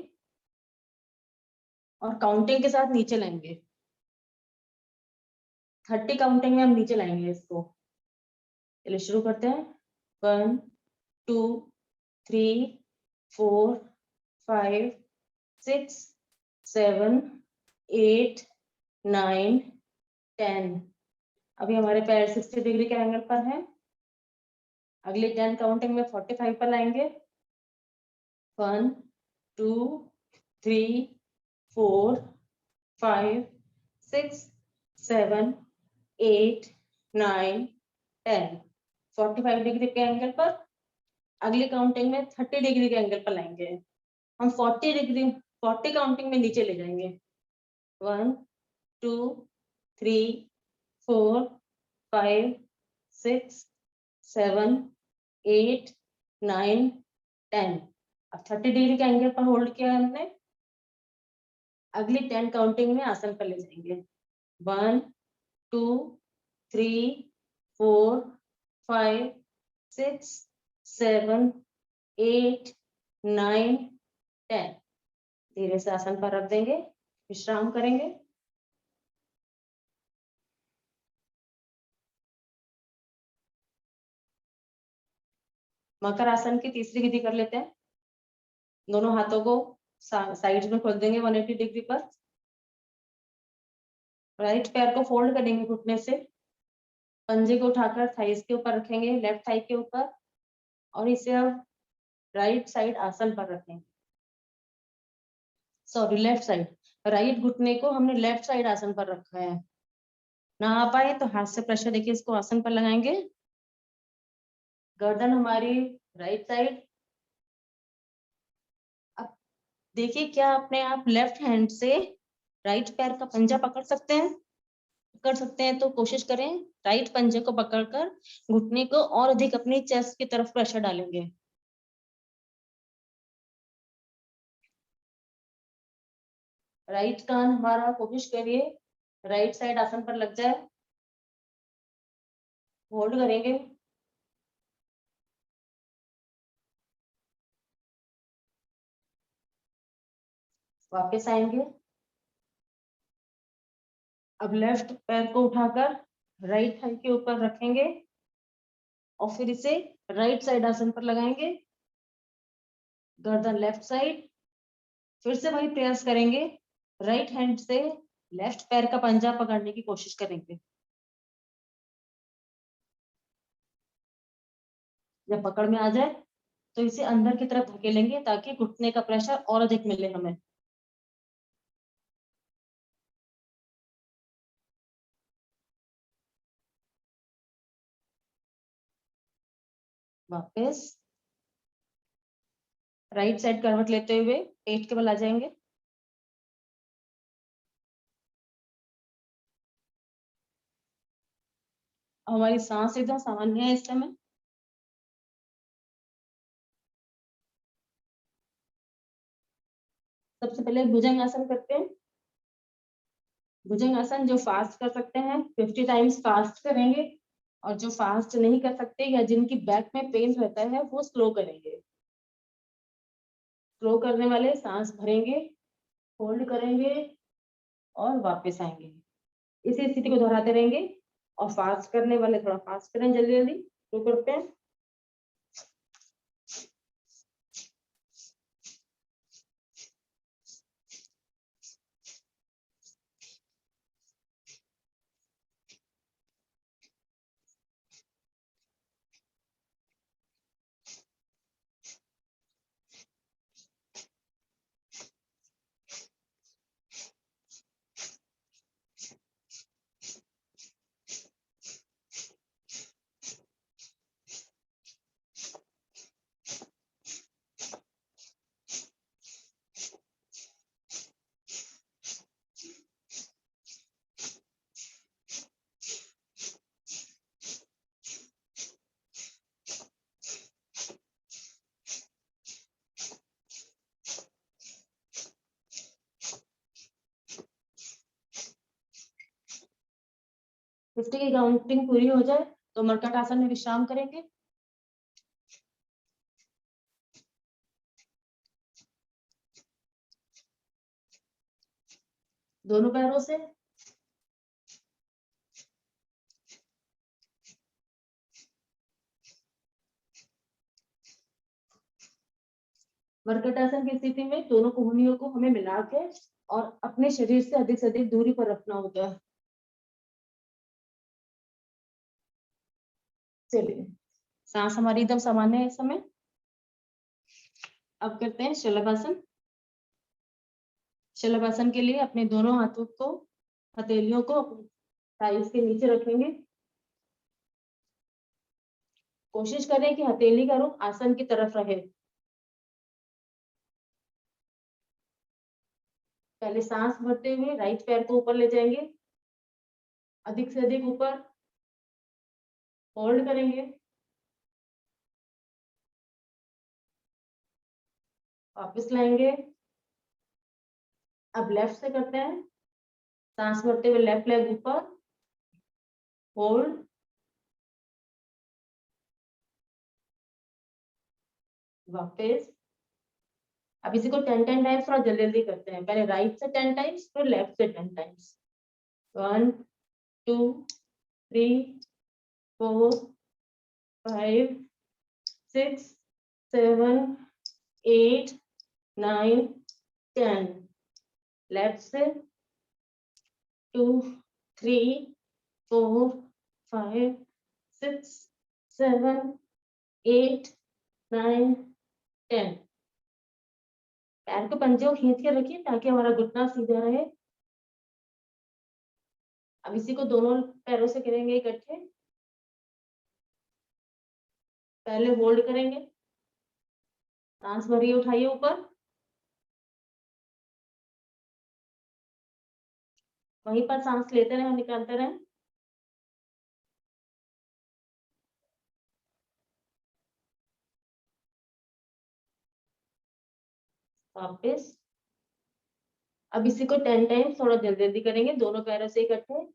और काउंटिंग के साथ नीचे लाएंगे। 30 काउंटिंग में हम नीचे लाएंगे इसको। चलिए शुरू करते हैं। 1 2 3 4 5 6 7 8 9 10। अभी हमारे पैर 60 डिग्री के एंगल पर हैं। अगली 10 काउंटिंग में 45 पर लाएंगे। 1 2 3 4 5 6 7 8 9 10। 45 डिग्री के एंगल पर। अगली काउंटिंग में 30 डिग्री के एंगल पर लाएंगे। हम 40 काउंटिंग में नीचे ले जाएंगे। 1 2 3 4 5 6 7 8 9 10। अब 30 डिग्री के एंगल पर होल्ड किया है हमने। अगली 10 काउंटिंग में आसन पर ले जाएंगे। 1 2 3 4 5 6 7 8 9 10। धीरे से आसन पर रख देंगे, विश्राम करेंगे। मकर आसन की तीसरी विधि कर लेते हैं। दोनों हाथों को साइड में खोल देंगे 180 डिग्री पर। राइट पैर को फोल्ड करेंगे घुटने से, पंजे को उठाकर थाइस के ऊपर रखेंगे, लेफ्ट थाई के ऊपर, और इसे अब राइट साइड आसन पर रखेंगे। सॉरी लेफ्ट साइड, राइट घुटने को हमने लेफ्ट साइड आसन पर रखा है। ना आ पाए तो हाथ से प्रेशर देखिए इसको आसन पर लगाएंगे। गर्दन हमारी राइट साइड। अब देखिए क्या अपने आप लेफ्ट हैंड से राइट पैर का पंजा पकड़ सकते हैं? कर सकते हैं तो कोशिश करें। राइट पंजे को पकड़कर घुटने को और अधिक अपनी चेस्ट की तरफ प्रेशर डालेंगे। राइट कान हमारा कोशिश करिए राइट साइड आसन पर लग जाए। होल्ड करेंगे। वापस आएंगे। अब लेफ्ट पैर को उठाकर राइट थाई के ऊपर रखेंगे और फिर इसे राइट साइड आसन पर लगाएंगे। गर्दन लेफ्ट साइड। फिर से वही प्रयास करेंगे। राइट हैंड से लेफ्ट पैर का पंजा पकड़ने की कोशिश करेंगे। जब पकड़ में आ जाए तो इसे अंदर की तरफ धकेलेंगे ताकि घुटने का प्रेशर और अधिक मिले हमें। वापस राइट साइड करवट लेते हुए पेट के बल आ जाएंगे। हमारी सांस एकदम सामान्य है इस समय। सबसे पहले भुजंग आसन करते हैं। भुजंग आसन जो फास्ट कर सकते हैं 50 टाइम्स फास्ट करेंगे और जो फास्ट नहीं कर सकते या जिनकी बैक में पेन रहता है वो स्लो करेंगे। स्लो करने वाले सांस भरेंगे, होल्ड करेंगे और वापस आएंगे। इसी स्थिति को दोहराते रहेंगे। और फास्ट करने वाले थोड़ा फास्ट करें, जल्दी जल्दी शुरू करते हैं। फिफ्टी की काउंटिंग पूरी हो जाए तो मरकट आसन में विश्राम करेंगे। दोनों पैरों से मरकट आसन की स्थिति में दोनों कोहनियों को हमें मिला के और अपने शरीर से अधिक दूरी पर रखना होता है। चलिए सांस हमारी एकदम सामान्य है इस समय। अब करते हैं शलभासन। शलभासन के लिए अपने दोनों हाथों को हथेलियों को थाइस के नीचे रखेंगे। कोशिश करें कि हथेली का रुख आसन की तरफ रहे। पहले सांस भरते हुए राइट पैर को ऊपर ले जाएंगे, अधिक से अधिक ऊपर, होल्ड करेंगे, वापस लाएंगे। अब लेफ्ट से करते हैं। सांस भरते हुए लेफ्ट लेग ऊपर, होल्ड, वापस। अब इसी को 10 टाइम्स थोड़ा जल्दी जल्दी करते हैं। पहले राइट से 10 टाइम्स फिर लेफ्ट से 10 टाइम्स। 1 2 3 4 5 6 7 8 9 10। लेफ्ट से 2 3 4 5 6 7 8 9 10। 7 8 9 10। पैर के पंजे को खींच के रखिए ताकि हमारा घुटना सीधा रहे। अब इसी को दोनों पैरों से करेंगे इकट्ठे। पहले होल्ड करेंगे, सांस भरिए, उठाइए ऊपर, वहीं पर सांस लेते रहे और निकालते रहे। वापस। अब इसी को 10 टाइम्स थोड़ा जल्दी जल्दी करेंगे, दोनों पैरों से इकट्ठे।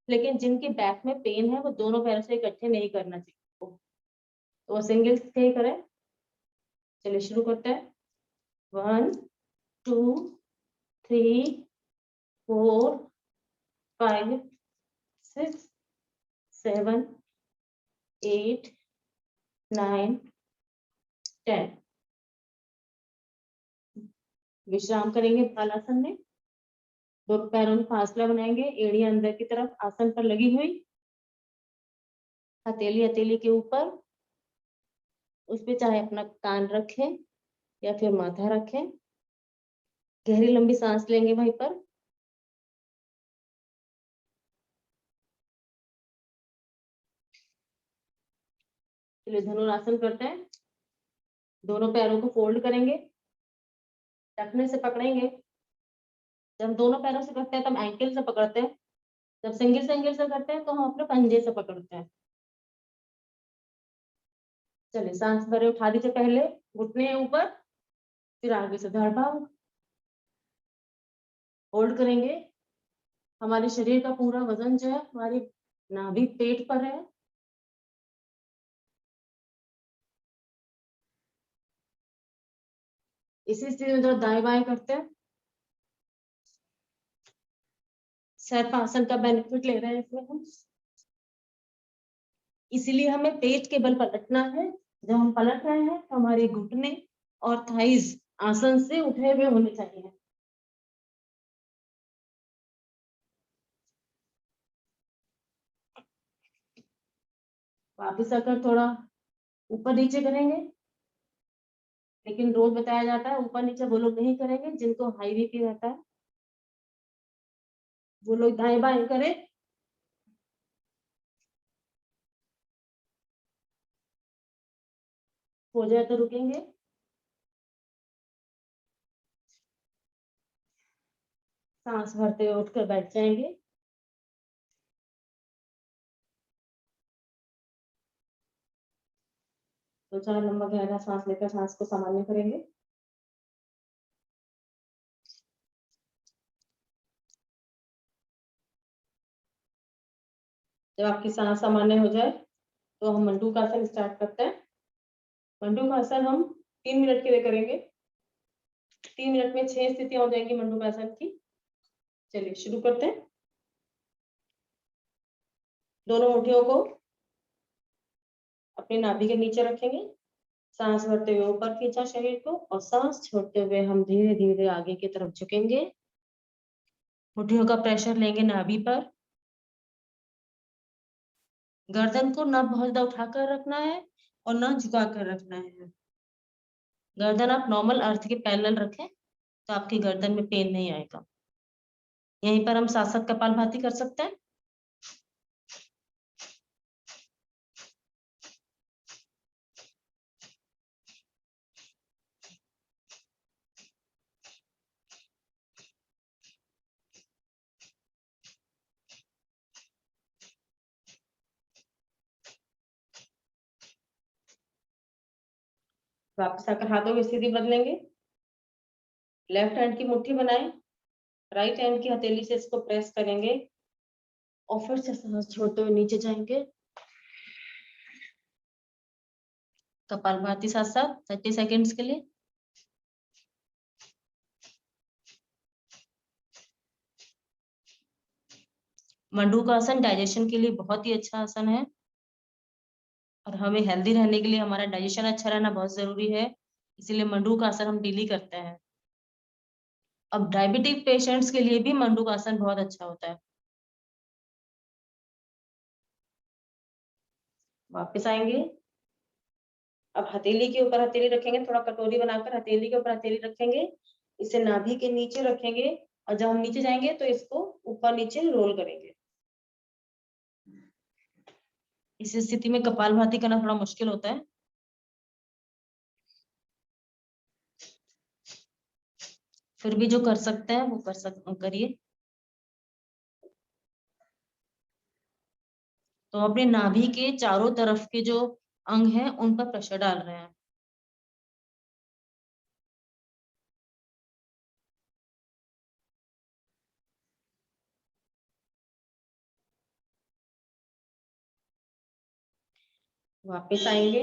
लेकिन जिनकी बैक में पेन है वो दोनों पैरों से इकट्ठे नहीं करना चाहिए, तो वो सिंगल से ही करें। चलिए शुरू करते हैं। 1 2 3 4 5 6 7 8 9 10। विश्राम करेंगे बालासन में। दोनों पैरों में फासला बनाएंगे, एड़ी अंदर की तरफ आसन पर लगी हुई, हथेली हथेली के ऊपर, उस पे चाहे अपना कान रखें या फिर माथा रखें। गहरी लंबी सांस लेंगे वहीं पर। चलिए धनुरासन करते हैं। दोनों पैरों को फोल्ड करेंगे, टखने से पकड़ेंगे। जब दोनों पैरों से करते हैं तब एंकल से पकड़ते हैं, जब सिंगल सिंगल से करते हैं तो हम अपने पंजे से पकड़ते हैं। चलिए सांस भरे, उठा दीजिए, पहले घुटने ऊपर, फिर आगे से धड़ भाग। होल्ड करेंगे। हमारे शरीर का पूरा वजन जो है हमारी नाभि पेट पर है। इसी स्थिति में जो दाएं बाएं करते हैं, सर्प आसन का बेनिफिट ले रहे हैं इसमें हम। इसीलिए हमें पेट के बल पलटना है। जब हम पलट रहे हैं तो हमारे घुटने और थाइज आसन से उठे हुए होने चाहिए। वापिस आकर थोड़ा ऊपर नीचे करेंगे, लेकिन रोज बताया जाता है ऊपर नीचे वो लोग नहीं करेंगे जिनको हाई बीपी रहता है, वो लोग दाएं बाएं करें। हो जाए तो रुकेंगे। सांस भरते हुए उठकर बैठ जाएंगे। तो चार लंबा गहरा सांस लेकर सांस को सामान्य करेंगे। जब आपकी सांस सामान्य हो जाए तो हम मंडूक आसन स्टार्ट करते हैं। मंडूक आसन हम 3 मिनट के लिए करेंगे। 3 मिनट में 6 स्थितियां हो जाएंगी मंडूक आसन की। चलिए शुरू करते हैं। दोनों मुट्ठियों को अपनी नाभि के नीचे रखेंगे। सांस भरते हुए ऊपर खींचा शरीर को और सांस छोड़ते हुए हम धीरे धीरे आगे की तरफ झुकेंगे। मुट्ठियों का प्रेशर लेंगे नाभि पर। गर्दन को ना बहुत ज्यादा उठाकर रखना है और ना झुकाकर रखना है। गर्दन आप नॉर्मल अर्थ के पैरेलल रखें तो आपकी गर्दन में पेन नहीं आएगा। यहीं पर हम साथ साथ कपालभाति कर सकते हैं। वापस आकर हाथों की स्थिति बदलेंगे। लेफ्ट हैंड की मुट्ठी बनाएं, राइट हैंड की हथेली से इसको प्रेस करेंगे और फिर से सांस छोड़ते हुए नीचे जाएंगे। कपालभाति साथ साथ 30 सेकेंड्स के लिए। मंडूक आसन डाइजेशन के लिए बहुत ही अच्छा आसन है और हमें हेल्दी रहने के लिए हमारा डाइजेशन अच्छा रहना बहुत जरूरी है, इसीलिए मंडूक आसन हम डेली करते हैं। अब डायबिटिक पेशेंट्स के लिए भी मंडूक आसन बहुत अच्छा होता है। वापस आएंगे। अब हथेली के ऊपर हथेली रखेंगे, थोड़ा कटोरी बनाकर हथेली के ऊपर हथेली रखेंगे इसे नाभि के नीचे रखेंगे और जब हम नीचे जाएंगे तो इसको ऊपर नीचे रोल करेंगे। इस स्थिति में कपालभाति करना थोड़ा मुश्किल होता है। फिर भी जो कर सकते हैं वो करिए। तो अपने नाभि के चारों तरफ के जो अंग हैं उन पर प्रेशर डाल रहे हैं। वापस आएंगे।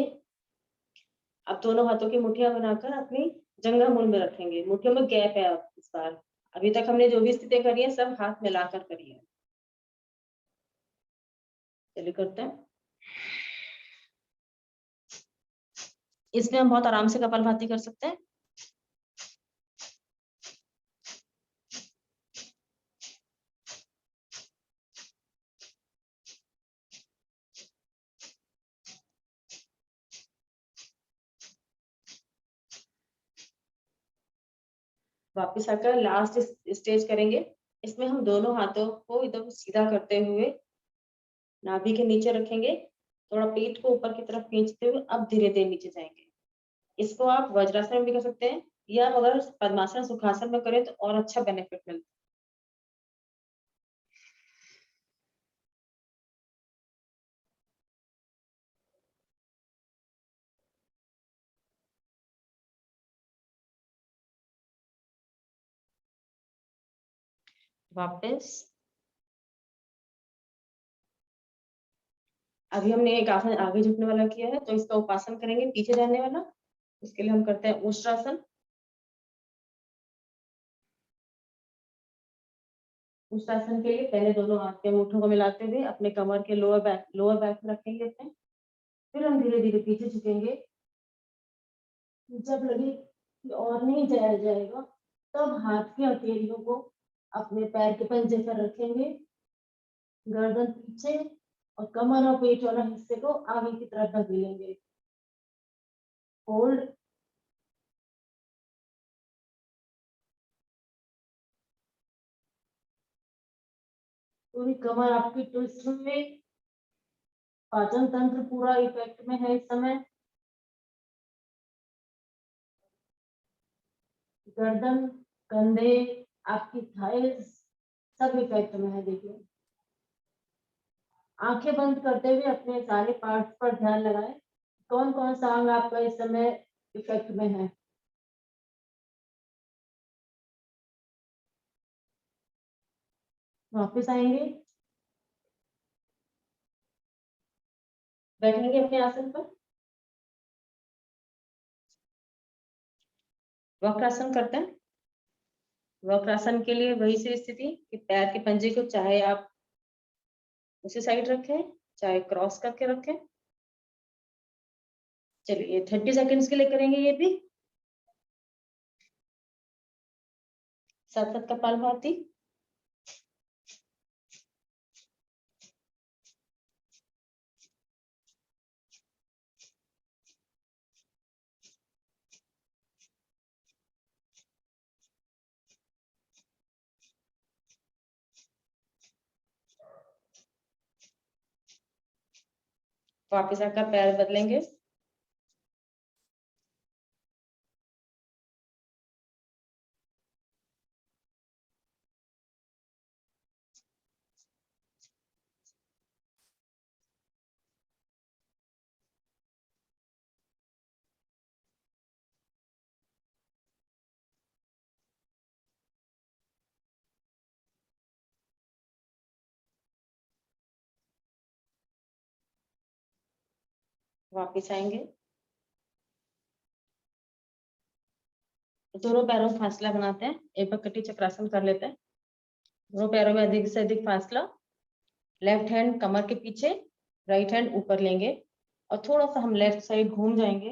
अब दोनों हाथों की मुठ्ठियां बनाकर अपनी जंघा मूल में रखेंगे। मुठ्ठियों में गैप है अब इस बार। अभी तक हमने जो भी स्थितियां करी है सब हाथ मिलाकर करी है। चलिए करते हैं। इसमें हम बहुत आराम से कपालभाति कर सकते हैं। वापस आकर लास्ट स्टेज करेंगे। इसमें हम दोनों हाथों को एकदम सीधा करते हुए नाभि के नीचे रखेंगे। थोड़ा पेट को ऊपर की तरफ खींचते हुए अब धीरे धीरे नीचे जाएंगे। इसको आप वज्रासन में भी कर सकते हैं या अगर पद्मासन सुखासन में करें तो और अच्छा बेनिफिट मिलता है। वापस अभी हमने एक आसन आगे झुकने वाला किया है तो इसका उपासन करेंगे पीछे जाने वाला। इसके लिए हम करते हैं उष्ट्रासन। उष्ट्रासन के लिए पहले दोनों हाथ के मुट्ठों को मिलाते हुए अपने कमर के लोअर बैक में रखेंगे अपने। फिर हम धीरे धीरे पीछे झुकेंगे। जब लगे कि और नहीं जाया जाएगा तब हाथ की हथेलियों को अपने पैर के पंजे पर रखेंगे। गर्दन पीछे और कमर और पेट वाला हिस्से को आगे की तरफ धकेलेंगे। होल्ड। पूरी कमर आपकी ट्विस्ट में। पाचन तंत्र पूरा इफेक्ट में है इस समय। गर्दन, कंधे, आपकी थाइस सब इफेक्ट में है। देखिए आंखें बंद करते हुए अपने सारे पार्ट्स पर ध्यान लगाएं। कौन कौन सा अंग आपका इस समय इफेक्ट में है। वापस आएंगे। बैठेंगे अपने आसन पर। वक्रासन करते हैं। वक्रासन के लिए वही सी स्थिति कि पैर के पंजे को चाहे आप उसी साइड रखें चाहे क्रॉस करके रखें। चलिए 30 सेकेंड्स के लिए करेंगे ये भी। साथ साथ कपालभाति। वापस आकर पैर बदलेंगे। वापस आएंगे। दोनों पैरों में फासला बनाते हैं। एक बार कटी चक्रासन कर लेते हैं। दोनों पैरों में अधिक से अधिक फासला। लेफ्ट हैंड कमर के पीछे, राइट हैंड ऊपर लेंगे और थोड़ा सा हम लेफ्ट साइड घूम जाएंगे।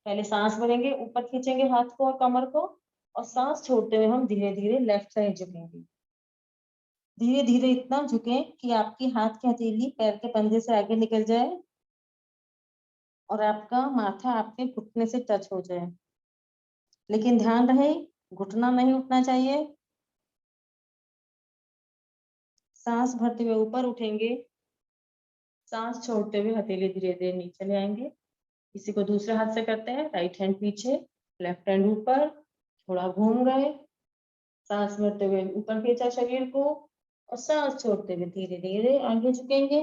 पहले सांस भरेंगे, ऊपर खींचेंगे हाथ को और कमर को और सांस छोड़ते हुए हम धीरे धीरे लेफ्ट साइड झुकेंगे। धीरे धीरे इतना झुकें कि आपकी हाथ की हथेली पैर के पंजे से आगे निकल जाए और आपका माथा आपके घुटने से टच हो जाए। लेकिन ध्यान रहे घुटना नहीं उठना चाहिए। सांस भरते हुए ऊपर उठेंगे, सांस छोड़ते हुए हथेली धीरे धीरे नीचे ले आएंगे। इसी को दूसरे हाथ से करते हैं, राइट हैंड पीछे, लेफ्ट हैंड ऊपर, थोड़ा घूम गए, सांस भरते हुए ऊपर खींचा शरीर को और सांस छोड़ते हुए धीरे धीरे आगे झुकेंगे।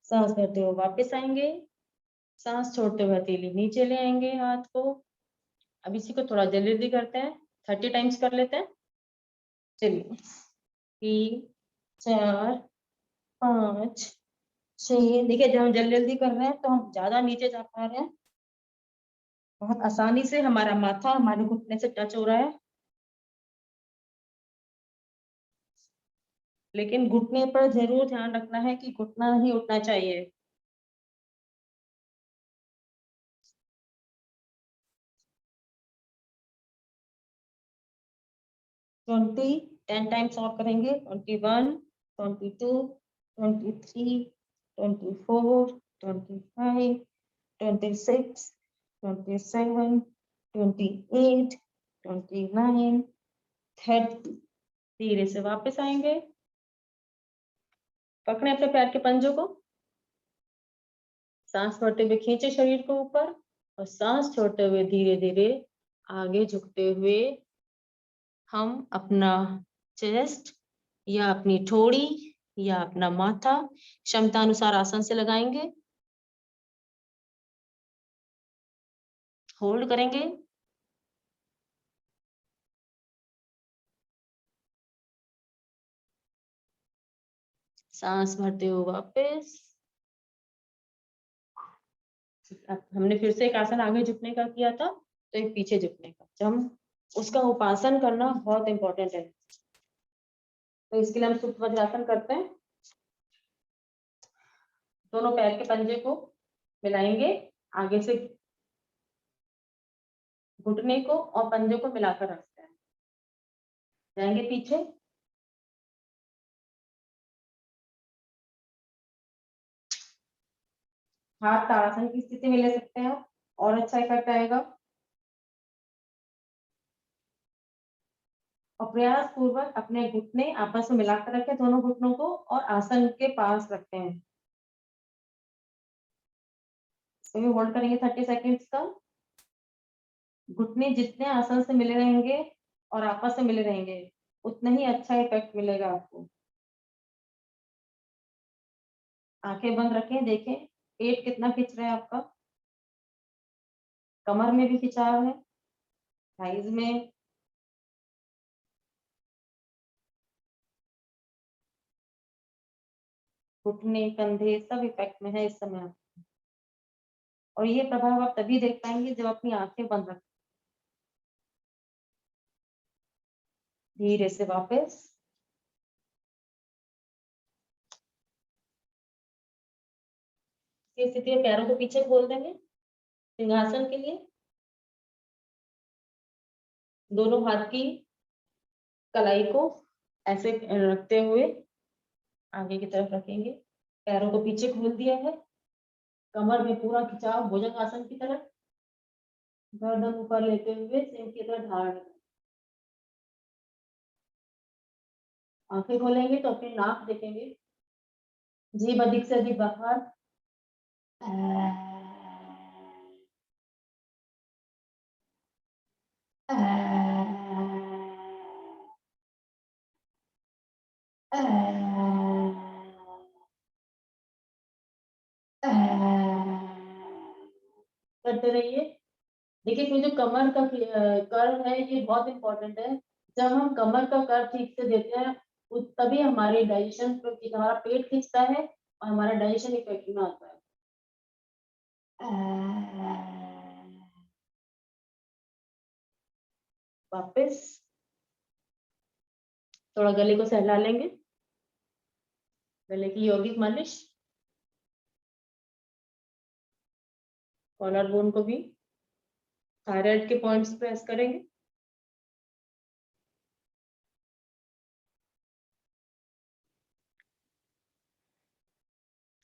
सांस भरते हुए वापस आएंगे, सांस छोड़ते हुए हथेली नीचे ले आएंगे हाथ को। अब इसी को थोड़ा जल्दी जल्दी करते हैं, 30 टाइम्स कर लेते हैं। चलिए, 3 4 5 6। देखिए, जब हम जल्दी जल्दी कर रहे हैं तो हम ज्यादा नीचे जा पा रहे हैं, बहुत आसानी से हमारा माथा हमारे घुटने से टच हो रहा है, लेकिन घुटने पर जरूर ध्यान रखना है कि घुटना नहीं उठना चाहिए। ट्वेंटी 10 टाइम्स और करेंगे। 21 22 23 24 25 26 27 28 29 30। धीरे से वापस आएंगे, पकड़े अपने पैर के पंजों को, सांस भरते हुए खींचे शरीर को ऊपर और सांस छोड़ते हुए धीरे धीरे आगे झुकते हुए हम अपना चेस्ट या अपनी ठोड़ी या अपना माथा क्षमता अनुसार आसन से लगाएंगे, होल्ड करेंगे। सांस भरते हुए वापस। हमने फिर से एक आसन आगे झुकने का किया था, तो एक पीछे झुकने का, जब हम उसका उपासन करना बहुत इंपॉर्टेंट है। तो इसके लिए हम सुप्त वज्रासन करते हैं। दोनों पैर के पंजे को मिलाएंगे, आगे से घुटने को और पंजे को मिलाकर रखते हैं, जाएंगे पीछे, हाथ ताड़ासन की स्थिति में ले सकते हैं आप, और अच्छा इफेक्ट आएगा। और प्रयास पूर्वक अपने घुटने आपस में मिलाकर रखें, दोनों घुटनों को, और आसन के पास रखते हैं। तो होल्ड करेंगे 30 सेकेंड्स का। घुटने जितने आसन से मिले रहेंगे और आपस में मिले रहेंगे, उतना ही अच्छा इफेक्ट मिलेगा आपको। आंखें बंद रखें, देखें पेट कितना खिंच रहा है आपका, कमर में भी खिंचाव है, थाइज में, घुटने कंधे सब इफेक्ट में है इस समय। और ये प्रभाव आप तभी देख पाएंगे जब अपनी आंखें बंद रखें। धीरे से वापस। इस स्थिति में पैरों को पीछे खोल देंगे सिंहासन के लिए। दोनों हाथ की कलाई को ऐसे रखते हुए आगे की तरफ रखेंगे, पैरों को पीछे खोल दिया है, कमर में पूरा खिंचाव भुजंग आसन की तरफ, गर्दन ऊपर लेते हुए सिंह की तरह धारण। आंखें खोलेंगे तो अपनी नाक देखेंगे, जीभ अधिक से अधिक बाहर, करते रहिए। देखिए, फिर जो कमर का कर्व है ये बहुत इंपॉर्टेंट है। जब हम कमर का कर्व ठीक से देते हैं तभी हमारे डाइजेशन पे, हमारा पेट खींचता है और हमारा डाइजेशन इफेक्टिव में आता है। वापस थोड़ा गले को सहला लेंगे, गले की यौगिक मालिश, कॉलर बोन को भी, थायराइड के पॉइंट्स प्रेस करेंगे।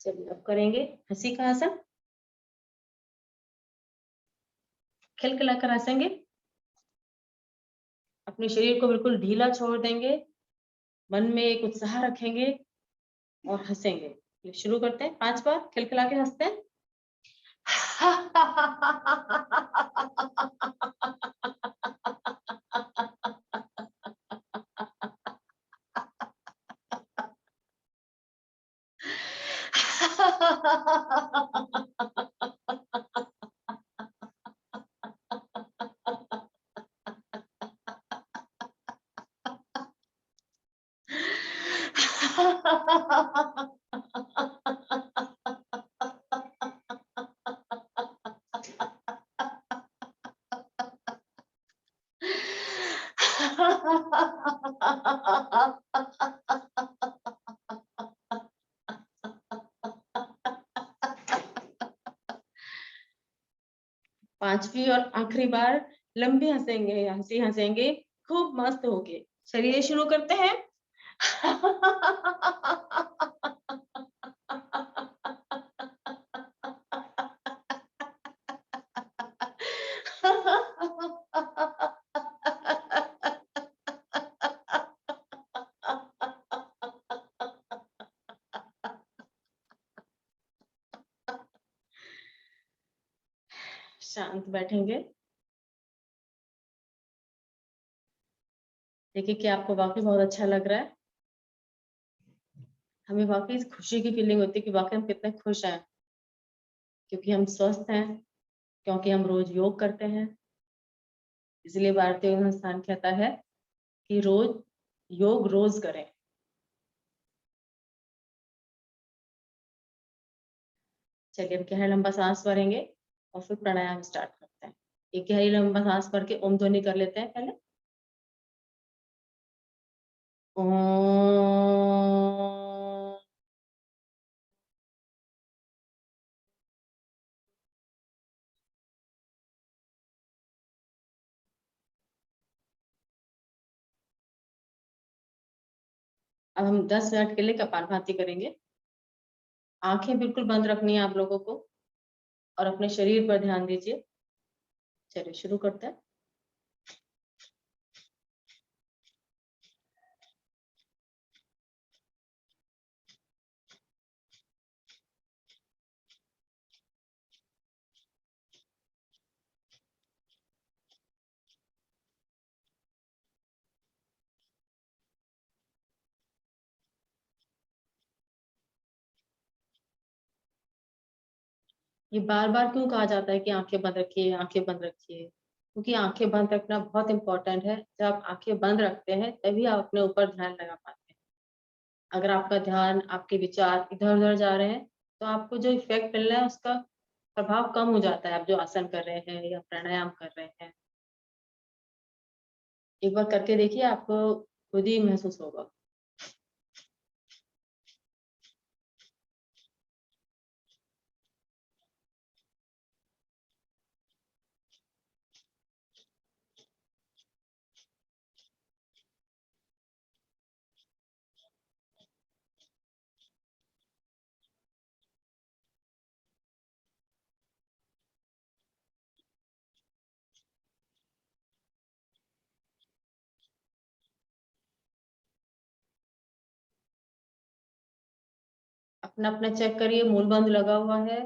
चलिए अब करेंगे हंसी का आसन। खिलखिलाकर हंसेंगे, अपने शरीर को बिल्कुल ढीला छोड़ देंगे, मन में एक उत्साह रखेंगे और हंसेंगे। चलिए शुरू करते हैं, 5 बार खिलखिला के हंसते हैं। पांचवी और आखिरी बार लंबी हंसेंगे, हंसी हंसेंगे खूब मस्त होके। चलिए शुरू करते हैं। शांत बैठेंगे। देखिए कि आपको वाकई बहुत अच्छा लग रहा है। हमें वाकई इस खुशी की फीलिंग होती है कि वाकई हम कितने खुश हैं, क्योंकि हम स्वस्थ हैं, क्योंकि हम रोज योग करते हैं। इसलिए भारतीय योग संस्थान कहता है कि रोज योग रोज करें। चलिए अब गहरा लंबा सांस भरेंगे और फिर प्राणायाम स्टार्ट करते हैं। एक गहरी लंबा सांस भर के ओम ध्वनि कर लेते हैं पहले। ओम। अब हम 10 मिनट के लिए कपालभाति करेंगे। आंखें बिल्कुल बंद रखनी है आप लोगों को और अपने शरीर पर ध्यान दीजिए। चलिए शुरू करते हैं। ये बार बार क्यों कहा जाता है कि आंखें बंद रखिए, आंखें बंद रखिए? क्योंकि आंखें बंद रखना बहुत इंपॉर्टेंट है। जब आप आंखें बंद रखते हैं तभी आप अपने ऊपर ध्यान लगा पाते हैं। अगर आपका ध्यान, आपके विचार इधर उधर जा रहे हैं तो आपको जो इफेक्ट मिल रहा है उसका प्रभाव कम हो जाता है। आप जो आसन कर रहे हैं या प्राणायाम कर रहे हैं, एक बार करके देखिए, आपको खुद ही महसूस होगा। अपना अपना चेक करिए, मूल बंद लगा हुआ है।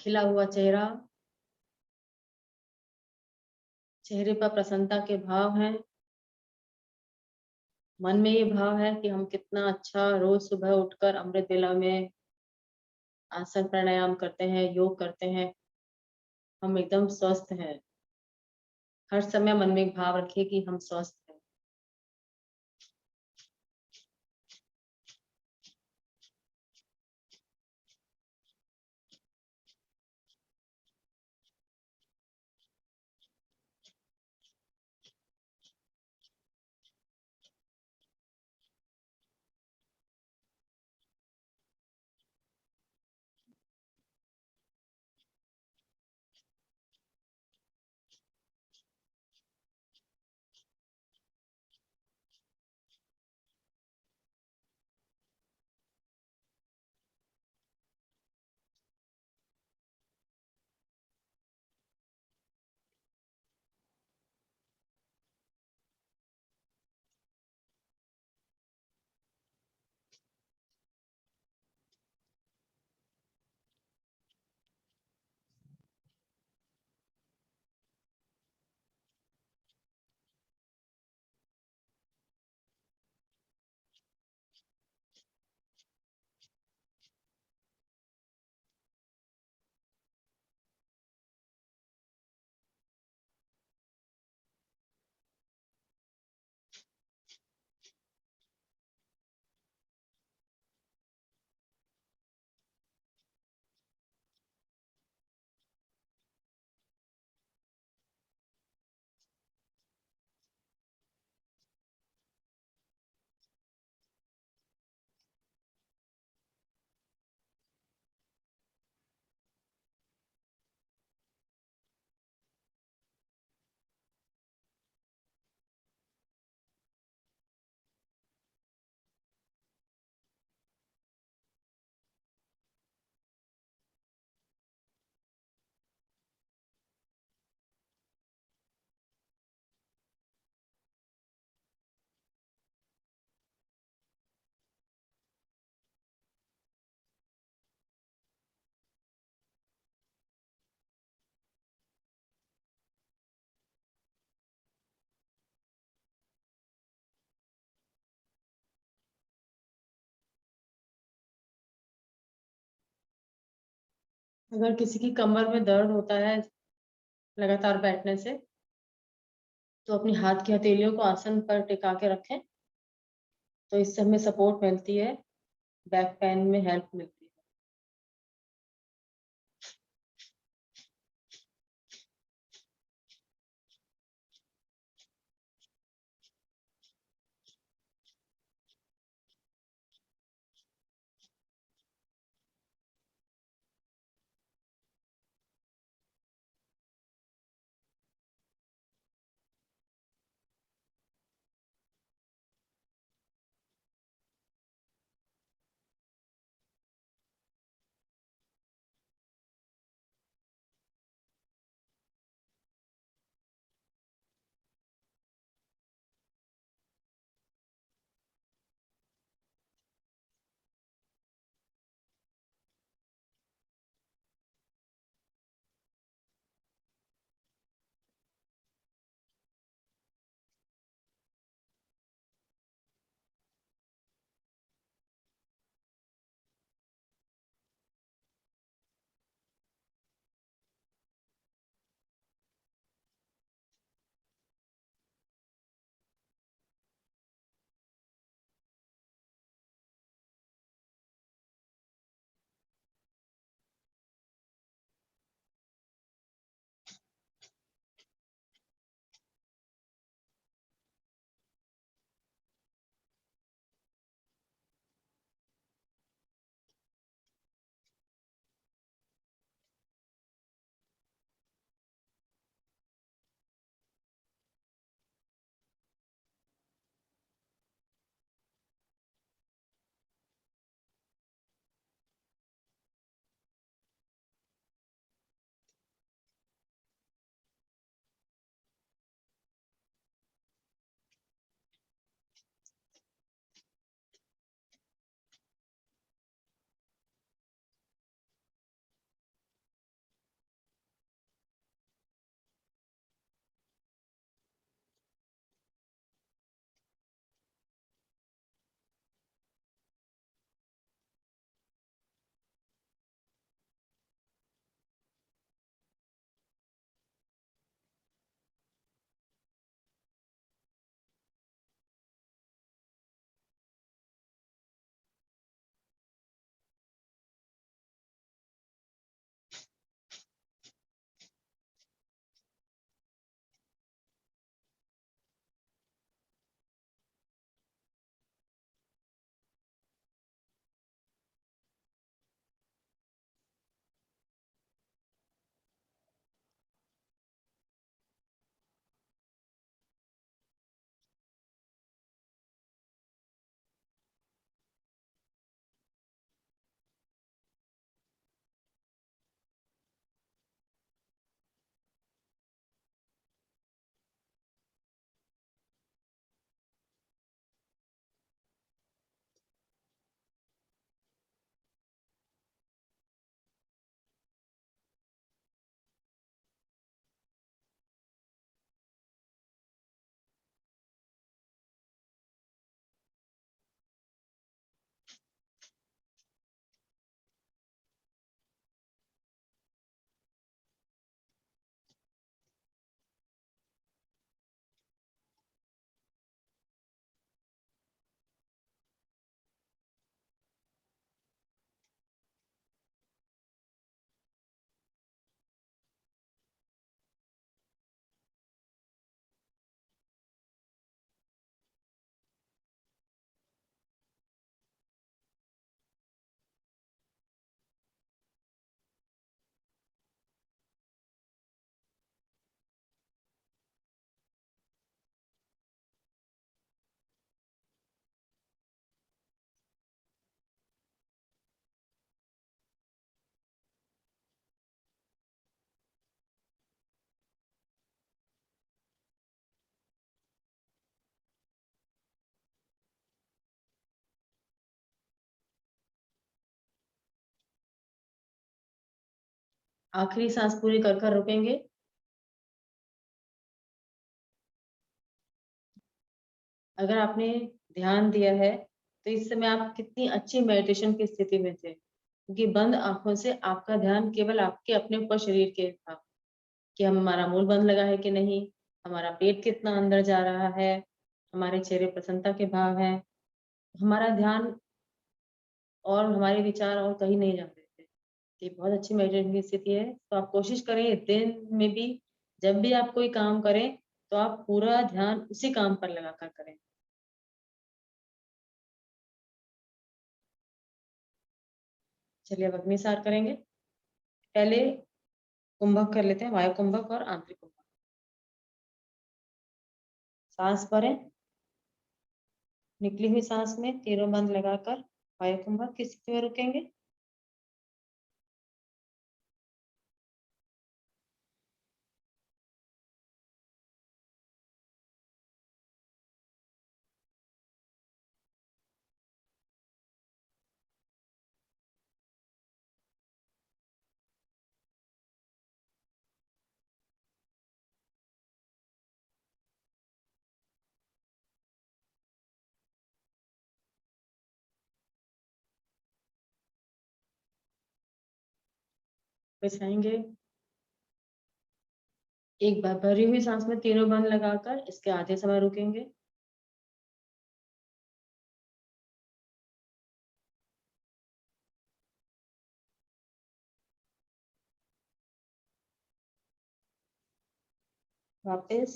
खिला हुआ चेहरा, चेहरे पर प्रसन्नता के भाव हैं। मन में ये भाव है कि हम कितना अच्छा रोज सुबह उठकर अमृत वेला में आसन प्राणायाम करते हैं, योग करते हैं, हम एकदम स्वस्थ हैं। हर समय मन में एक भाव रखिए कि हम स्वस्थ हैं। अगर किसी की कमर में दर्द होता है लगातार बैठने से, तो अपनी हाथ की हथेलियों को आसन पर टिका के रखें, तो इससे हमें सपोर्ट मिलती है, बैक पेन में हेल्प मिलती है। आखिरी सांस पूरी कर कर रुकेंगे। अगर आपने ध्यान दिया है तो इस समय आप कितनी अच्छी मेडिटेशन की स्थिति में थे, क्योंकि बंद आंखों से आपका ध्यान केवल आपके अपने ऊपर शरीर के था कि हमारा मुंह बंद लगा है कि नहीं, हमारा पेट कितना अंदर जा रहा है, हमारे चेहरे प्रसन्नता के भाव है, हमारा ध्यान और हमारे विचार और कहीं नहीं जाते थे। ये बहुत अच्छी मेडिटेशन की स्थिति है। तो आप कोशिश करें दिन में भी जब भी आप कोई काम करें तो आप पूरा ध्यान उसी काम पर लगाकर करें। चलिए अब अग्निसार करेंगे। पहले कुंभक कर लेते हैं, वायु कुंभक और आंतरिक कुंभक। सांस भरें, निकली हुई सांस में तीनों बंद लगाकर वायु कुंभक की स्थिति में रुकेंगे। बिछाएंगे। एक बार भरी हुई सांस में तीनों बंद लगाकर इसके आधे समय रुकेंगे। वापस।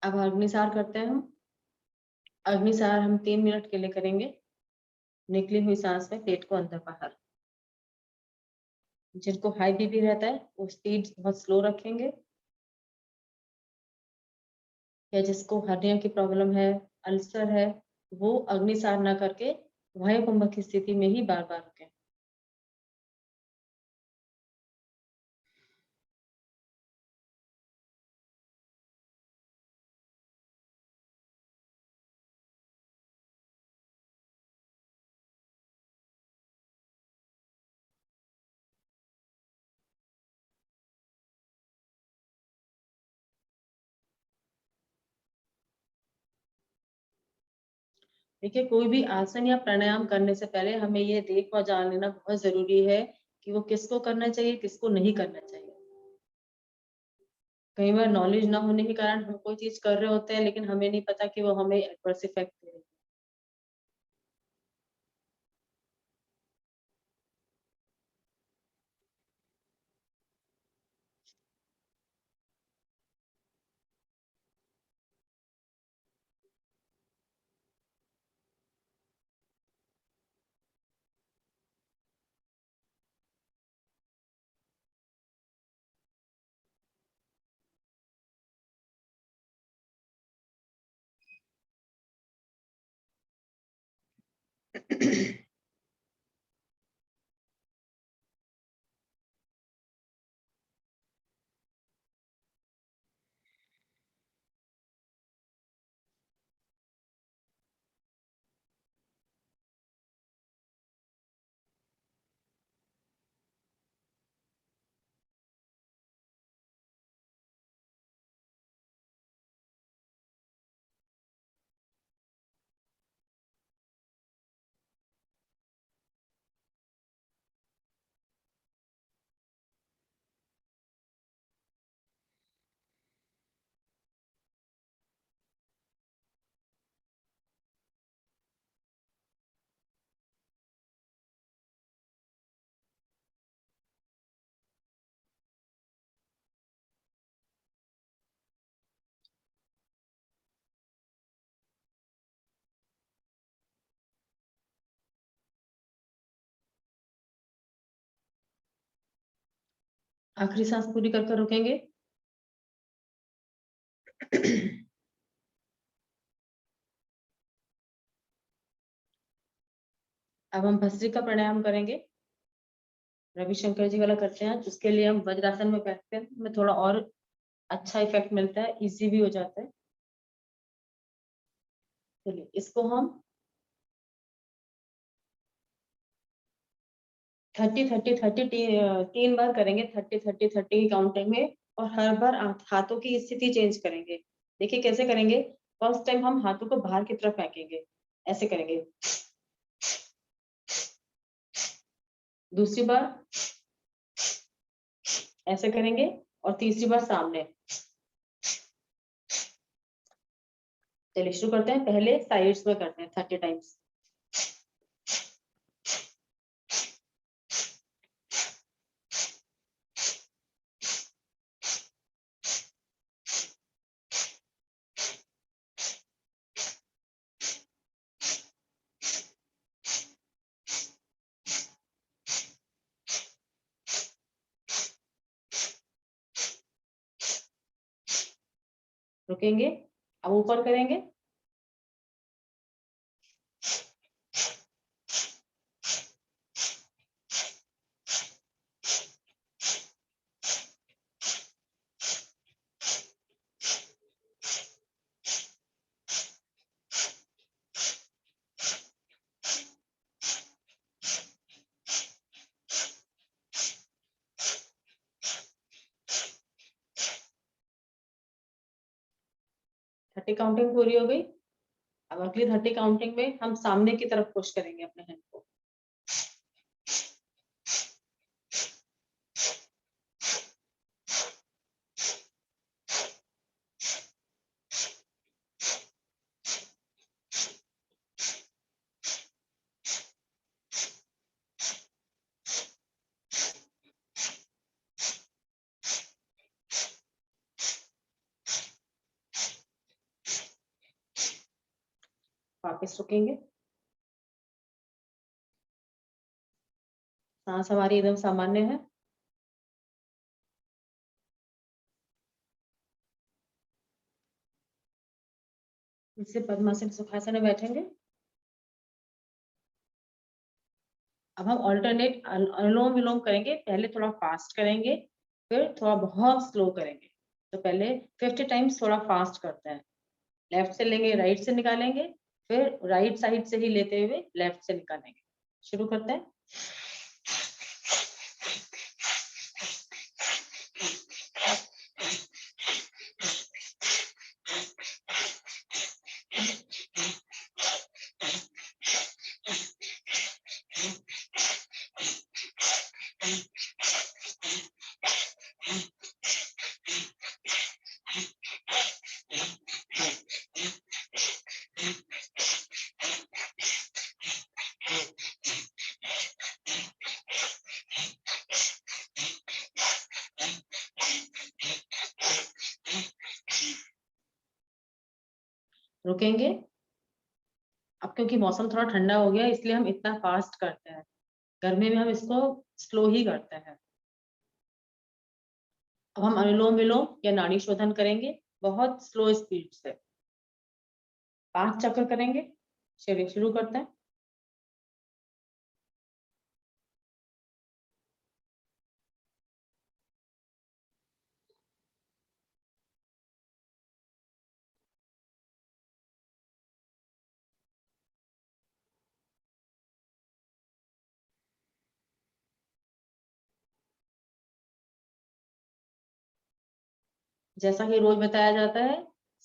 अब अग्निसार करते हैं हम। अग्निसार हम 3 मिनट के लिए करेंगे। निकली हुई सांस में पेट को अंदर बाहर। जिनको हाई बीपी रहता है वो स्पीड बहुत स्लो रखेंगे, या जिसको हर्निया की प्रॉब्लम है, अल्सर है, वो अग्निसार ना करके वायु कुंभक की स्थिति में ही बार बार रुके। देखिए, कोई भी आसन या प्राणायाम करने से पहले हमें ये देख और जान लेना बहुत जरूरी है कि वो किसको करना चाहिए, किसको नहीं करना चाहिए। कई बार नॉलेज ना होने के कारण हम कोई चीज कर रहे होते हैं लेकिन हमें नहीं पता कि वो हमें एडवर्स इफेक्ट दे रही है। आखिरी सांस पूरी कर कर रुकेंगे। अब हम भस्त्रिका प्राणायाम करेंगे। रविशंकर जी वाला करते हैं। उसके लिए हम वज्रासन में बैठते हैं, में थोड़ा और अच्छा इफेक्ट मिलता है, इजी भी हो जाता है। चलिए इसको हम 30 30 30 3 बार करेंगे 30 30 30 की काउंटिंग में, और हर बार हाथों की स्थिति चेंज करेंगे। देखिए कैसे करेंगे। फर्स्ट टाइम हम हाथों को बाहर की तरफ फेंकेंगे, ऐसे करेंगे। दूसरी बार ऐसे करेंगे, और तीसरी बार सामने। चलिए शुरू करते हैं। पहले साइड्स में करते हैं 30 टाइम्स। रुकेंगे, अब ऊपर करेंगे। थर्टी काउंटिंग पूरी हो गई। अब अगली 30 काउंटिंग में हम सामने की तरफ पुश करेंगे अपने हैंड को। वापस रुकेंगे। सांस हमारी एकदम सामान्य है। इससे पद्मासन सुखासन में बैठेंगे। अब हम ऑल्टरनेट अनुलोम विलोम करेंगे। पहले थोड़ा फास्ट करेंगे, फिर थोड़ा बहुत स्लो करेंगे। तो पहले 50 टाइम्स थोड़ा फास्ट करते हैं। लेफ्ट से लेंगे, राइट से निकालेंगे, फिर राइट साइड से ही लेते हुए लेफ्ट से निकालेंगे। शुरू करते हैं। रुकेंगे। अब क्योंकि मौसम थोड़ा ठंडा हो गया, इसलिए हम इतना फास्ट करते हैं। गर्मी में हम इसको स्लो ही करते हैं। अब हम अनुलोम विलोम या नाड़ी शोधन करेंगे, बहुत स्लो स्पीड से। 5 चक्र करेंगे। चलिए शुरू करते हैं। जैसा कि रोज बताया जाता है,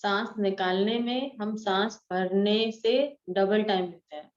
सांस निकालने में हम सांस भरने से डबल टाइम लेते हैं।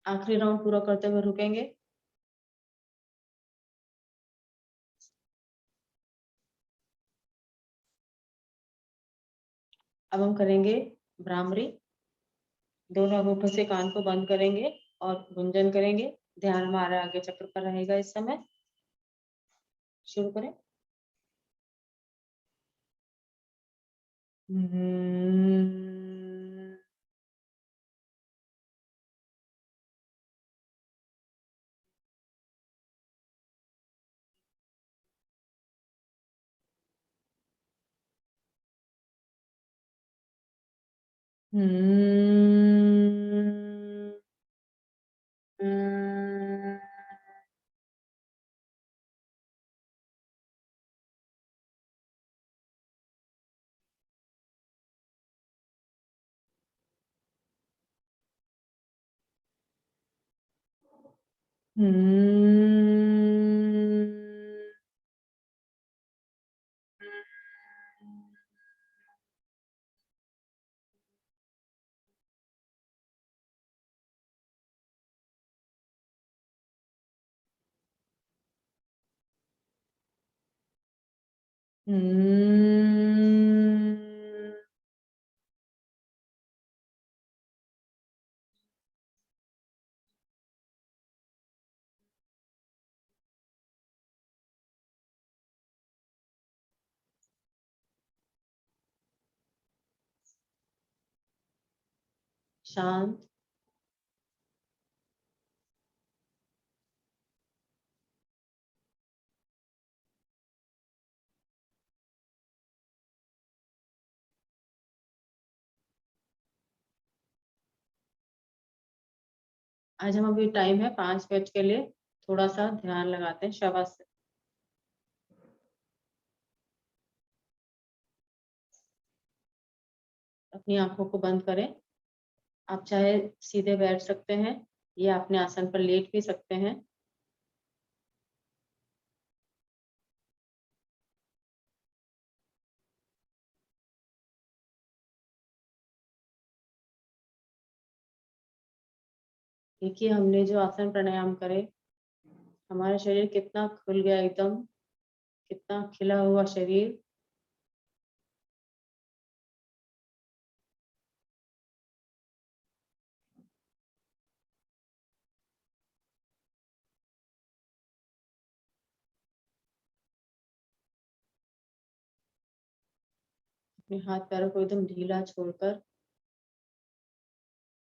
आखिरी राउंड पूरा करते हुए रुकेंगे। अब हम करेंगे भ्रामरी। दोनों अंगूठों से कान को बंद करेंगे और गुंजन करेंगे। ध्यान हमारा आगे चक्र पर रहेगा इस समय। शुरू करें। शांत। आज हम अभी टाइम है 5 मिनट के लिए, थोड़ा सा ध्यान लगाते हैं शवासन। अपनी आंखों को बंद करें। आप चाहे सीधे बैठ सकते हैं या अपने आसन पर लेट भी सकते हैं। देखिए हमने जो आसन प्राणायाम करे, हमारा शरीर कितना खुल गया, एकदम कितना खिला हुआ शरीर। अपने हाथ पैरों को एकदम ढीला छोड़कर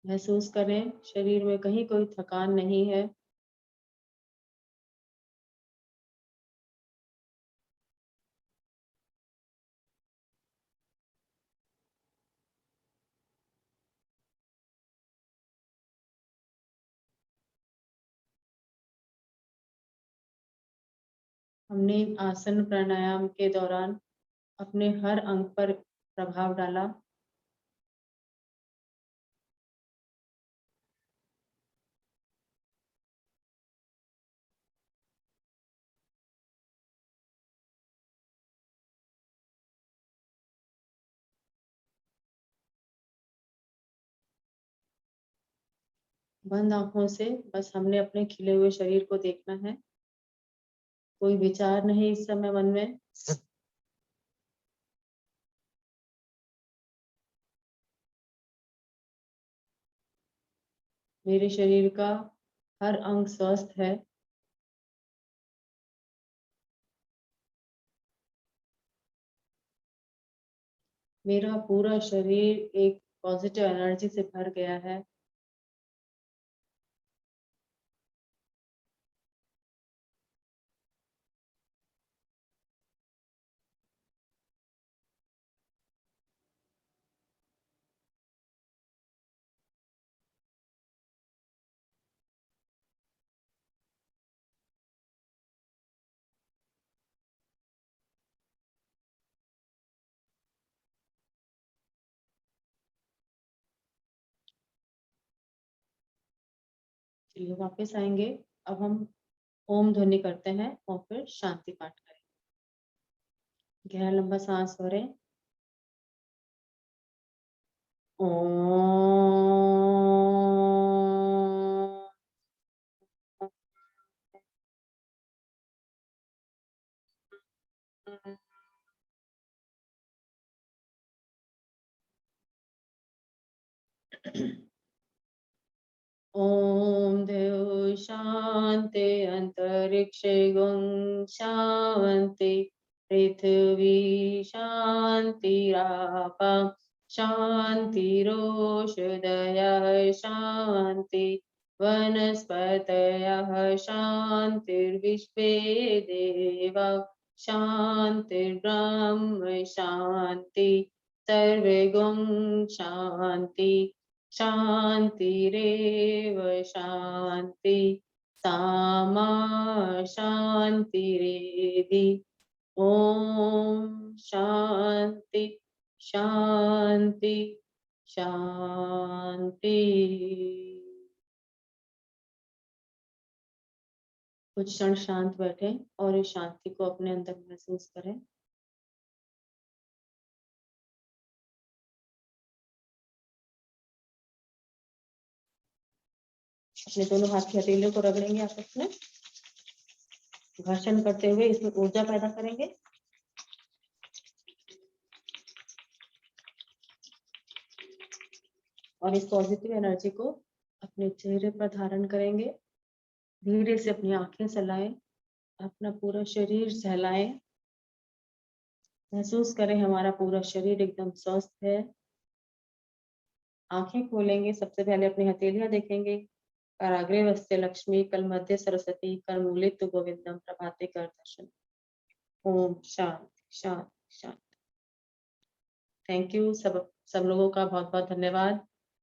महसूस करें शरीर में कहीं कोई थकान नहीं है। हमने आसन प्राणायाम के दौरान अपने हर अंग पर प्रभाव डाला। बंद आंखों से बस हमने अपने खिले हुए शरीर को देखना है। कोई विचार नहीं इस समय मन में। मेरे शरीर का हर अंग स्वस्थ है। मेरा पूरा शरीर एक पॉजिटिव एनर्जी से भर गया है। चलिए वापस आएंगे। अब हम ओम ध्वनि करते हैं और फिर शांति पाठ करें। गहरा लंबा सांस भरें। ओम। ओम देव शांति अंतरिक्ष गुं शांति पृथ्वी शांतिरापा शांतिरोषधयः शांति वनस्पतयः शांतिर्विश्वे देवा शांतिर्ब्रह्म शांति सर्वे गुं शांति शांतिरेव शांति सामा शांतिरेधि ओम शांति शांति शांति। कुछ क्षण शांत बैठे और इस शांति को अपने अंदर महसूस करें। अपने दोनों हाथ की हथेलियों को रगड़ेंगे आपस में, घर्षण करते हुए इसमें ऊर्जा पैदा करेंगे। और इस पॉजिटिव एनर्जी को अपने चेहरे पर धारण करेंगे। धीरे से अपनी आंखें सहलाएं, अपना पूरा शरीर सहलाएं। महसूस करें हमारा पूरा शरीर एकदम स्वस्थ है। आंखें खोलेंगे, सबसे पहले अपनी हथेलियां देखेंगे। कराग्रे वस्ते लक्ष्मी, कल मध्य सरस्वती, कर मूले तु गोविंदम, प्रभाते कर दर्शन। ओम शांति शांति शांति। थैंक यू सब लोगों का बहुत बहुत धन्यवाद।